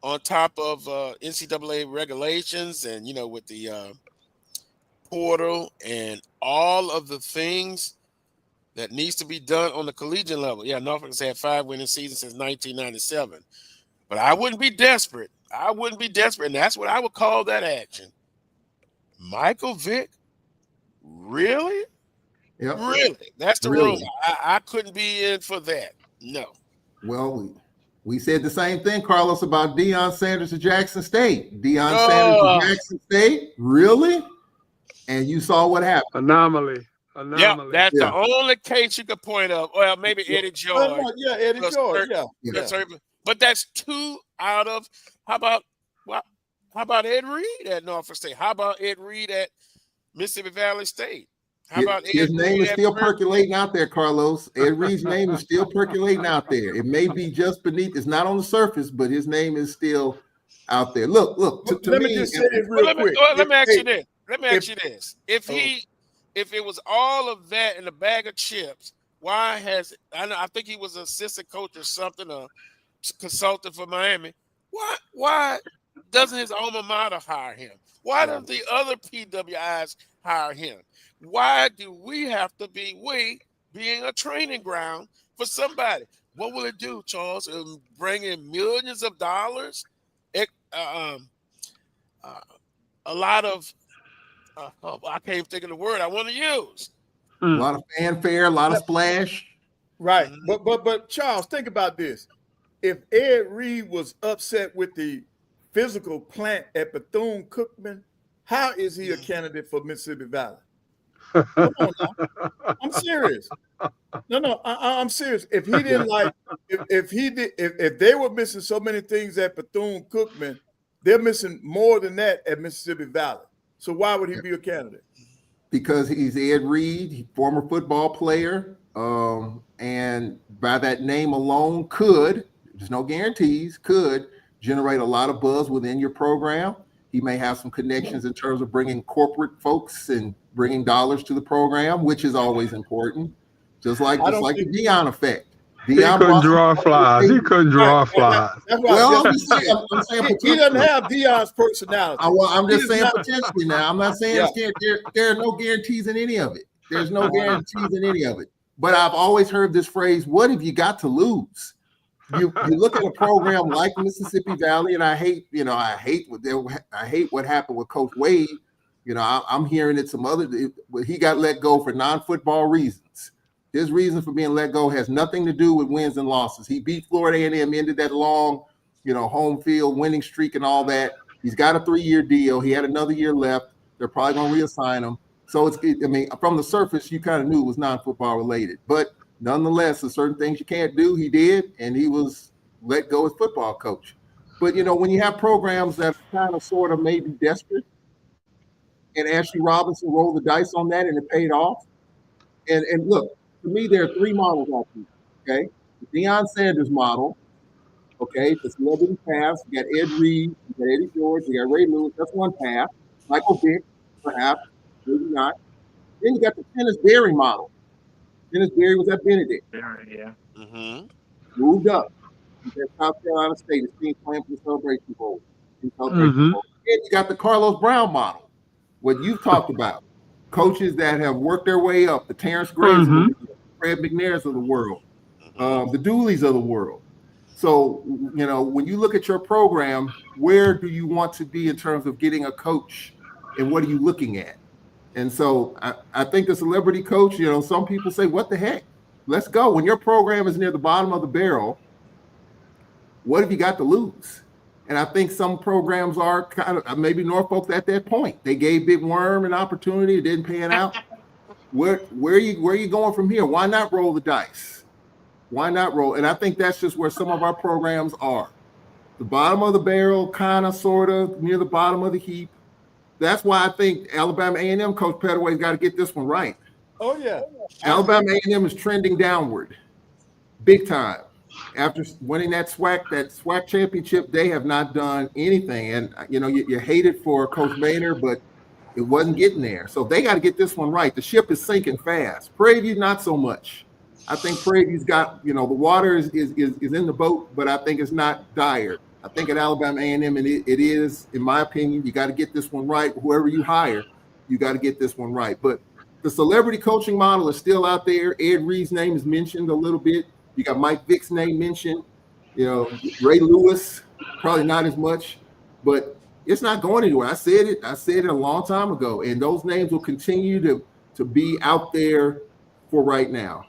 on top of NCAA regulations and, you know, with the portal and all of the things that needs to be done on the collegiate level. Yeah, Norfolk has had 5 winning seasons since 1997. But I wouldn't be desperate. And that's what I would call that action. Michael Vick? Really? Yep. Really? That's the Really? rule. I couldn't be in for that. No. Well, we said the same thing, Carlos, about Deion Sanders of Jackson State. Deion Sanders of Jackson State? Really? And you saw what happened. Anomaly. Yeah, that's the only case you could point of. Well, maybe Eddie George. Yeah, Eddie George. Yeah. But that's 2 out of. How about Ed Reed at Norfolk State? How about Ed Reed at Mississippi Valley State? How about his name is still percolating out there, Carlos. Ed Reed's name is still percolating out there. It may be just beneath. It's not on the surface, but his name is still out there. Look. Let me just say this real quick. Let me ask you this. If it was all of that in a bag of chips, why has I think he was an assistant coach or something, a consultant for Miami. Why doesn't his alma mater hire him? Why don't the other PWIs hire him? Why do we have to be being a training ground for somebody? What will it do, Charles? It'll bring in millions of dollars. A lot of I can't think of the word I want to use. A lot of fanfare, a lot of splash. Right. But Charles, think about this. If Ed Reed was upset with the physical plant at Bethune-Cookman, how is he a candidate for Mississippi Valley? Come on now. I'm serious. No, I'm serious. If he didn't like, if they were missing so many things at Bethune-Cookman, they're missing more than that at Mississippi Valley. So why would he be a candidate? Because he's Ed Reed, former football player, and by that name alone there's no guarantees, could generate a lot of buzz within your program. He may have some connections in terms of bringing corporate folks and bringing dollars to the program, which is always important. Just like the Deion effect. He couldn't draw flies. Well, I'm saying he doesn't have Deion's personality. I'm just saying potentially now. I'm not saying there are no guarantees in any of it. There's no guarantees in any of it. But I've always heard this phrase, what have you got to lose? You look at a program like Mississippi Valley, and I hate what happened with Coach Wade. You know, I'm hearing it he got let go for non-football reasons. His reason for being let go has nothing to do with wins and losses. He beat Florida A&M, ended that long, home field winning streak and all that. He's got a 3-year deal. He had another year left. They're probably going to reassign him. So from the surface, you kind of knew it was non-football related. But nonetheless, there's certain things you can't do. He did, and he was let go as football coach. But, when you have programs that kind of sort of maybe desperate, and Ashley Robinson rolled the dice on that, and it paid off. And look, to me, there are 3 models out there, okay? The Deion Sanders model, okay? The celebrity path. You got Ed Reed, you got Eddie George, you got Ray Lewis. That's one path. Michael Vick, perhaps, maybe not. Then you got the Dennis Berry model. Dennis Berry was at Benedict. Yeah. Mm-hmm. Moved up. He's at South Carolina State. His team playing for the Celebration Bowl. Mm-hmm. And you got the Carlos Brown model, what you've talked about. Coaches that have worked their way up, the Terrence Grays, the Fred McNairs of the world, the Dooleys of the world. So, when you look at your program, where do you want to be in terms of getting a coach, and what are you looking at? And so I think the celebrity coach, some people say, what the heck? Let's go. When your program is near the bottom of the barrel, what have you got to lose? And I think some programs are kind of, maybe Norfolk's at that point. They gave Big Worm an opportunity. It didn't pan out. Where are you going from here? Why not roll the dice? Why not roll? And I think that's just where some of our programs are. The bottom of the barrel, kind of, sort of, near the bottom of the heap. that's why I think Alabama A&M Coach Pettaway's got to get this one right. Oh yeah. Alabama A&M is trending downward, big time. After winning that SWAC championship, they have not done anything. And you hate it for Coach Maynard, but it wasn't getting there. So they got to get this one right. The ship is sinking fast. Prairie View, not so much. I think Prairie View's got, the water is in the boat, but I think it's not dire. I think at Alabama A&M, and it is, in my opinion, you got to get this one right. Whoever you hire, you got to get this one right. But the celebrity coaching model is still out there. Ed Reed's name is mentioned a little bit. You got Mike Vick's name mentioned. Ray Lewis, probably not as much, but it's not going anywhere. I said it a long time ago, and those names will continue to be out there for right now.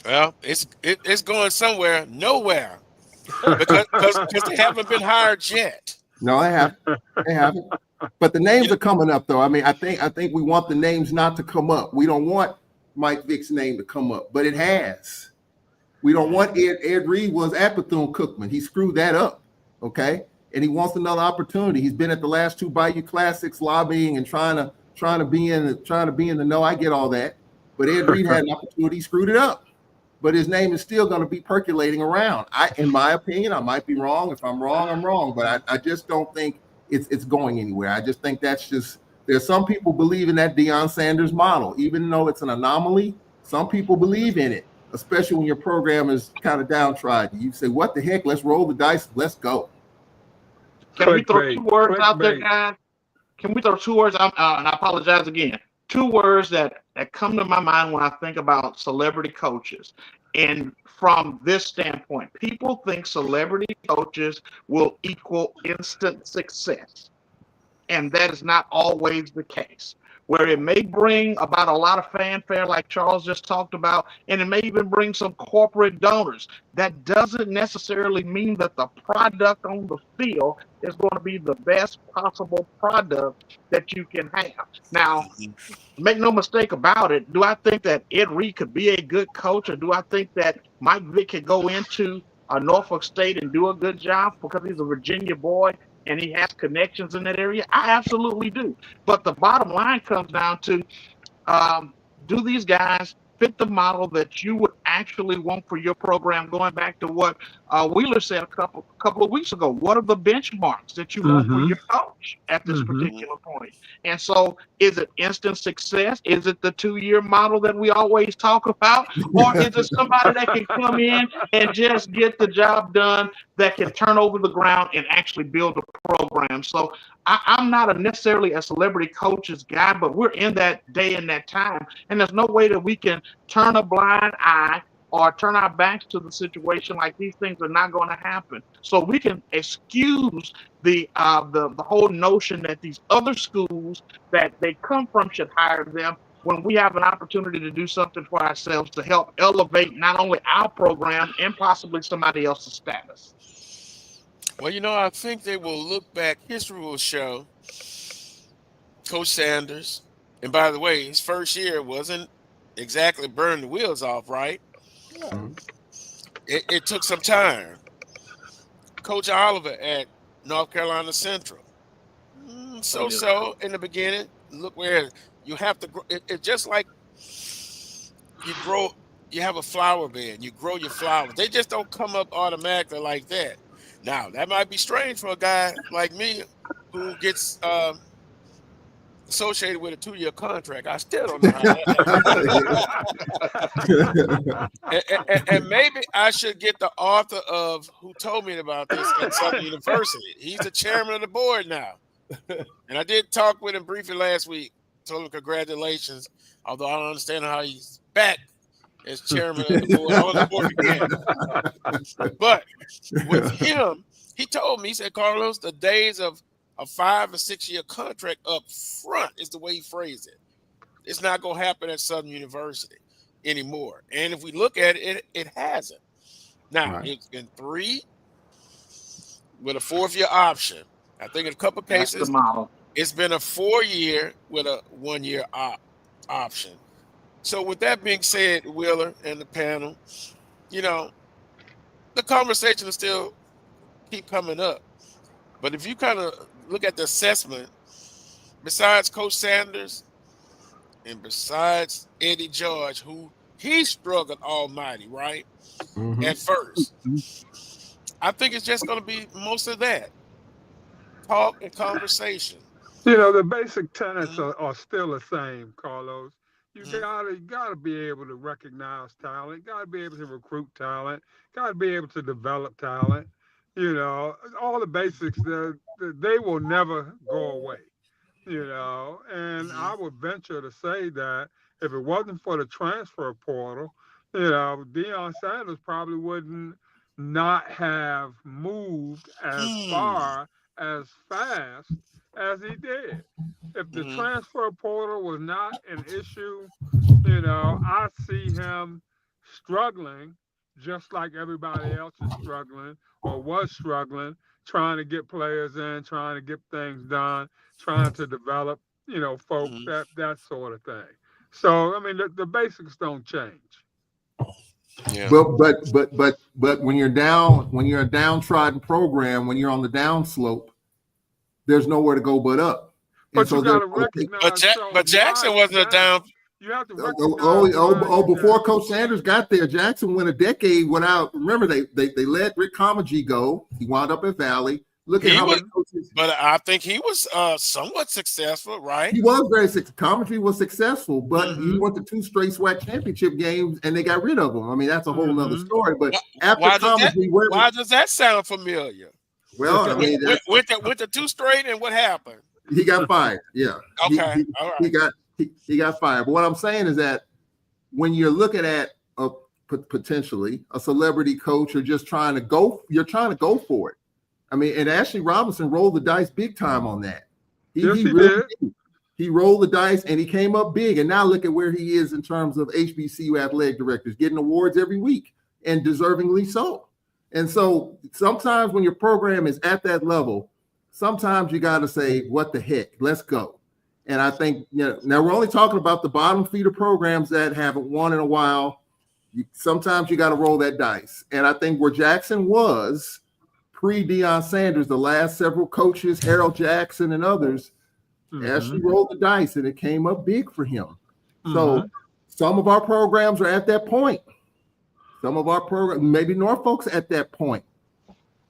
Well, it's going somewhere, nowhere, because they haven't been hired yet. No, they haven't. But the names are coming up, though. I mean, I think we want the names not to come up. We don't want Mike Vick's name to come up, but it has. We don't want Ed Reed was at Bethune-Cookman. He screwed that up, okay? And he wants another opportunity. He's been at the last two Bayou Classics, lobbying and trying to be in the know. I get all that, but Ed Reed had an opportunity, he screwed it up. But his name is still going to be percolating around. In my opinion, I might be wrong. If I'm wrong, I'm wrong. But I just don't think it's going anywhere. I just think there's some people believe in that Deion Sanders model, even though it's an anomaly. Some people believe in it, especially when your program is kind of downtrodden. You say, "What the heck? Let's roll the dice. Let's go." Can we throw two words out there, guys? Can we throw two words? And I apologize again. Two words that come to my mind when I think about celebrity coaches. And from this standpoint, people think celebrity coaches will equal instant success. And that is not always the case. Where it may bring about a lot of fanfare like Charles just talked about, and it may even bring some corporate donors. That doesn't necessarily mean that the product on the field is going to be the best possible product that you can have. Now, make no mistake about it, do I think that Ed Reed could be a good coach, or do I think that Mike Vick could go into Norfolk State and do a good job because he's a Virginia boy and he has connections in that area? I absolutely do. But the bottom line comes down to, do these guys fit the model that you would actually want for your program? Going back to what Wheeler said a couple of weeks ago, what are the benchmarks that you want for your coach at this particular point? And so, is it instant success? Is it the 2-year model that we always talk about? Or is it somebody that can come in and just get the job done, that can turn over the ground and actually build a program? So I'm not necessarily a celebrity coaches guy, but we're in that day and that time, and there's no way that we can turn a blind eye or turn our backs to the situation like these things are not going to happen. So we can excuse the whole notion that these other schools that they come from should hire them, when we have an opportunity to do something for ourselves to help elevate not only our program and possibly somebody else's status. Well, I think they will look back. History will show Coach Sanders. And by the way, his first year wasn't exactly burning the wheels off, right? Yeah. It took some time. Coach Oliver at North Carolina Central. So in the beginning. Look where you have to grow. It's just like you grow. You have a flower bed. You grow your flowers. They just don't come up automatically like that. Now, that might be strange for a guy like me who gets associated with a 2-year contract. I still don't know how that and maybe I should get the author of who told me about this at Southern University. He's the chairman of the board now. And I did talk with him briefly last week. Told him congratulations, although I don't understand how he's back as chairman of the board on the board again. But with him, he told me, he said, Carlos, the days of a 5 or 6 year contract up front is the way he phrased it. It's not going to happen at Southern University anymore. And if we look at it, it hasn't. Now, It's been 3 with a 4th year option. I think in a couple of cases, it's been a 4-year with a 1-year option. So with that being said, Wheeler and the panel, the conversation will still keep coming up. But if you kind of look at the assessment besides Coach Sanders and besides Eddie George, who he struggled almighty, right? Mm-hmm. At first. I think it's just going to be most of that. Talk and conversation. The basic tenets are still the same, Carlos. You gotta be able to recognize talent. Gotta be able to recruit talent. Gotta be able to develop talent. All the basics they will never go away. And I would venture to say that if it wasn't for the transfer portal, Deion Sanders probably wouldn't not have moved as far as fast as he did. If the transfer portal was not an issue, I see him struggling just like everybody else is struggling or was struggling, trying to get players in, trying to get things done, trying to develop, folks, that sort of thing. So, I mean, the basics don't change. Yeah. But when you're a downtrodden program, when you're on the downslope, there's nowhere to go but up. But you got to recognize. But Jackson wasn't a down. You have to recognize. Before Coach Sanders got there, Jackson went a decade without. Remember, they let Rick Comagee go. He wound up at Valley. Look at how many coaches. But I think he was somewhat successful, right? He was very successful. Comagee was successful, but he went to 2 straight SWAC championship games, and they got rid of him. I mean, that's a whole other story. But why does that sound familiar? Well, I mean, went to 2 straight, and what happened? He got fired. Yeah. Okay. All right. He got fired. But what I'm saying is that when you're looking at potentially a celebrity coach or just trying to go, you're trying to go for it. I mean, and Ashley Robinson rolled the dice big time on that. He really did. He rolled the dice and he came up big. And now look at where he is in terms of HBCU athletic directors, getting awards every week and deservingly so. And so sometimes when your program is at that level, sometimes you got to say, what the heck, let's go. And I think, now we're only talking about the bottom feeder programs that haven't won in a while. Sometimes you got to roll that dice. And I think where Jackson was pre-Deion Sanders, the last several coaches, Harold Jackson and others, Ashley rolled the dice and it came up big for him. So some of our programs are at that point. Some of our programs, maybe Norfolk's at that point.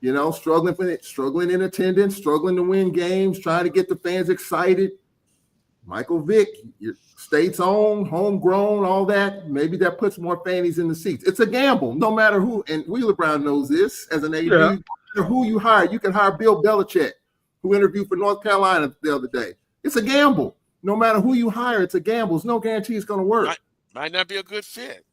Struggling in attendance, struggling to win games, trying to get the fans excited. Michael Vick, your state's own, homegrown, all that. Maybe that puts more fannies in the seats. It's a gamble, no matter who. And Wheeler Brown knows this as an AD. Yeah. No matter who you hire, you can hire Bill Belichick, who interviewed for North Carolina the other day. It's a gamble. No matter who you hire, it's a gamble. There's no guarantee it's going to work. Might not be a good fit.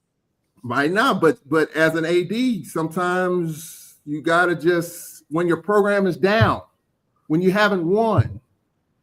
Might not, but as an AD, sometimes you got to just, when your program is down, when you haven't won,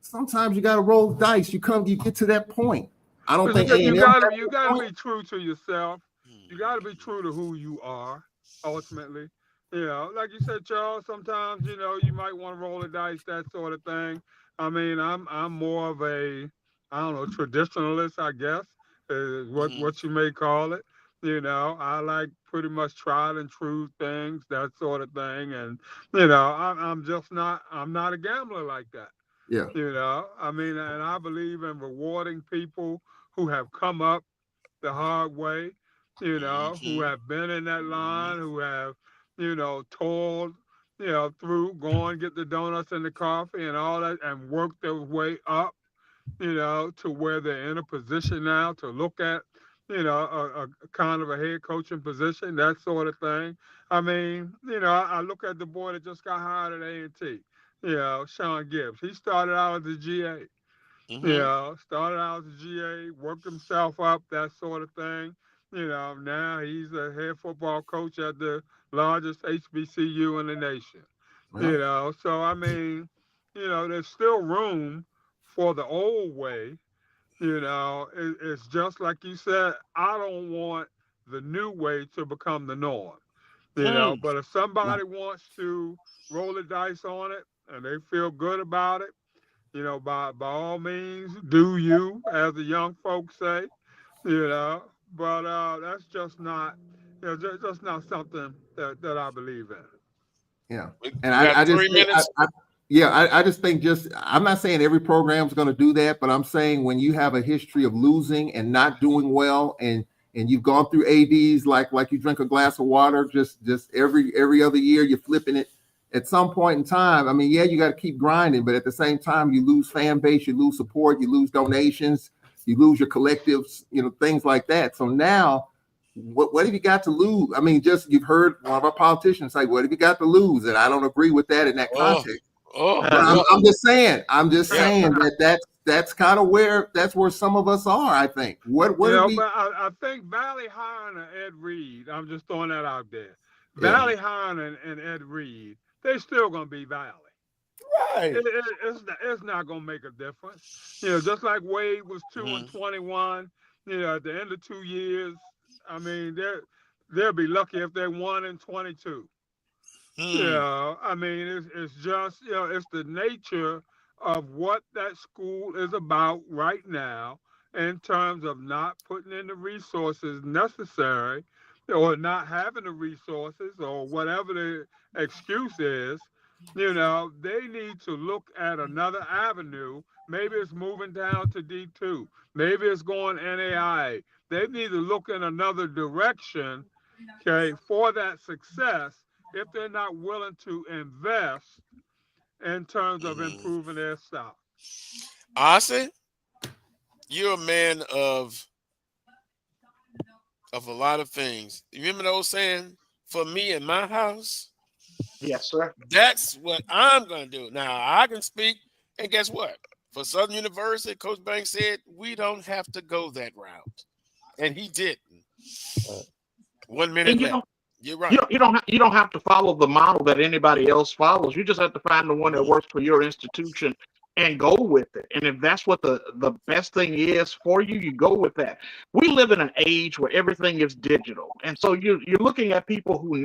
sometimes you got to roll the dice. You get to that point. I don't think you got to be true to yourself. You got to be true to who you are. Ultimately, like you said, Charles. Sometimes you might want to roll the dice, that sort of thing. I mean, I'm more of a traditionalist, I guess, is what you may call it. I like pretty much tried and true things, that sort of thing, and I'm not a gambler like that. Yeah. I mean, and I believe in rewarding people who have come up the hard way, who have been in that line, who have, toiled, through, going, get the donuts and the coffee and all that, and work their way up, to where they're in a position now to look at, a kind of a head coaching position, that sort of thing. I mean, I look at the boy that just got hired at A&T. Sean Gibbs. He started out as a GA. Started out as a GA, worked himself up, that sort of thing. Now he's a head football coach at the largest HBCU in the nation. Wow. So I mean, there's still room for the old way. It's just like you said, I don't want the new way to become the norm. But if somebody wants to roll the dice on it, and they feel good about it, by all means, do you, as the young folks say, but that's just not, just not something that I believe in. Yeah. And I just, Yeah, I just think I'm not saying every program's going to do that, but I'm saying when you have a history of losing and not doing well, and you've gone through ADs like you drink a glass of water, just every other year you're flipping it. At some point in time, I mean, yeah, you got to keep grinding, but at the same time, you lose fan base, you lose support, you lose donations, you lose your collectives, things like that. So now, what have you got to lose? I mean, you've heard one of our politicians say, "What have you got to lose?" And I don't agree with that in that context. But I'm just saying that's kind of where some of us are. I think. But I think Valley hiring and Ed Reed. I'm just throwing that out there. Yeah. Valley hiring and Ed Reed, they still gonna be Valley. Right. It's not gonna make a difference. Just like Wade was 2-21. At the end of 2 years, I mean, they'll be lucky if they 1-22. I mean, it's just, it's the nature of what that school is about right now in terms of not putting in the resources necessary or not having the resources or whatever the excuse is. They need to look at another avenue. Maybe it's moving down to D2. Maybe it's going NAIA. They need to look in another direction, okay, for that success if they're not willing to invest in terms of improving their stock. Ossie, you're a man of a lot of things. You remember the old saying, "For me in my house"? Yes, sir. That's what I'm going to do. Now, I can speak, and guess what? For Southern University, Coach Banks said, we don't have to go that route. And he didn't. 1 minute left. You're right. You don't have to follow the model that anybody else follows. You just have to find the one that works for your institution and go with it. And if that's what the best thing is for you, you go with that. We live in an age where everything is digital. And so you're looking at people who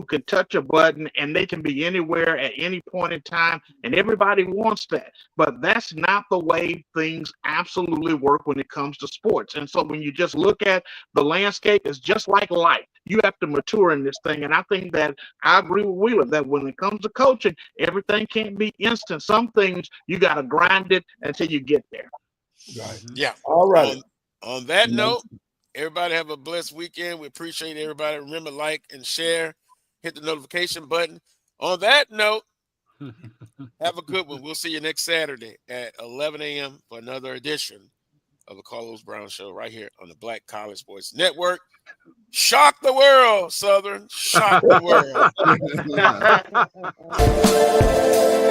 can touch a button and they can be anywhere at any point in time. And everybody wants that. But that's not the way things absolutely work when it comes to sports. And so when you just look at the landscape, it's just like life. You have to mature in this thing. And I think that I agree with Wheeler that when it comes to coaching, everything can't be instant. Some things you got to grind it until you get there. Right. Yeah. All right. On that note, everybody have a blessed weekend. We appreciate everybody. Remember, like and share. Hit the notification button. On that note, have a good one. We'll see you next Saturday at 11 a.m. for another edition of the Carlos Brown Show right here on the Black College Sports Network. Shock the world, Southern. Shock the world.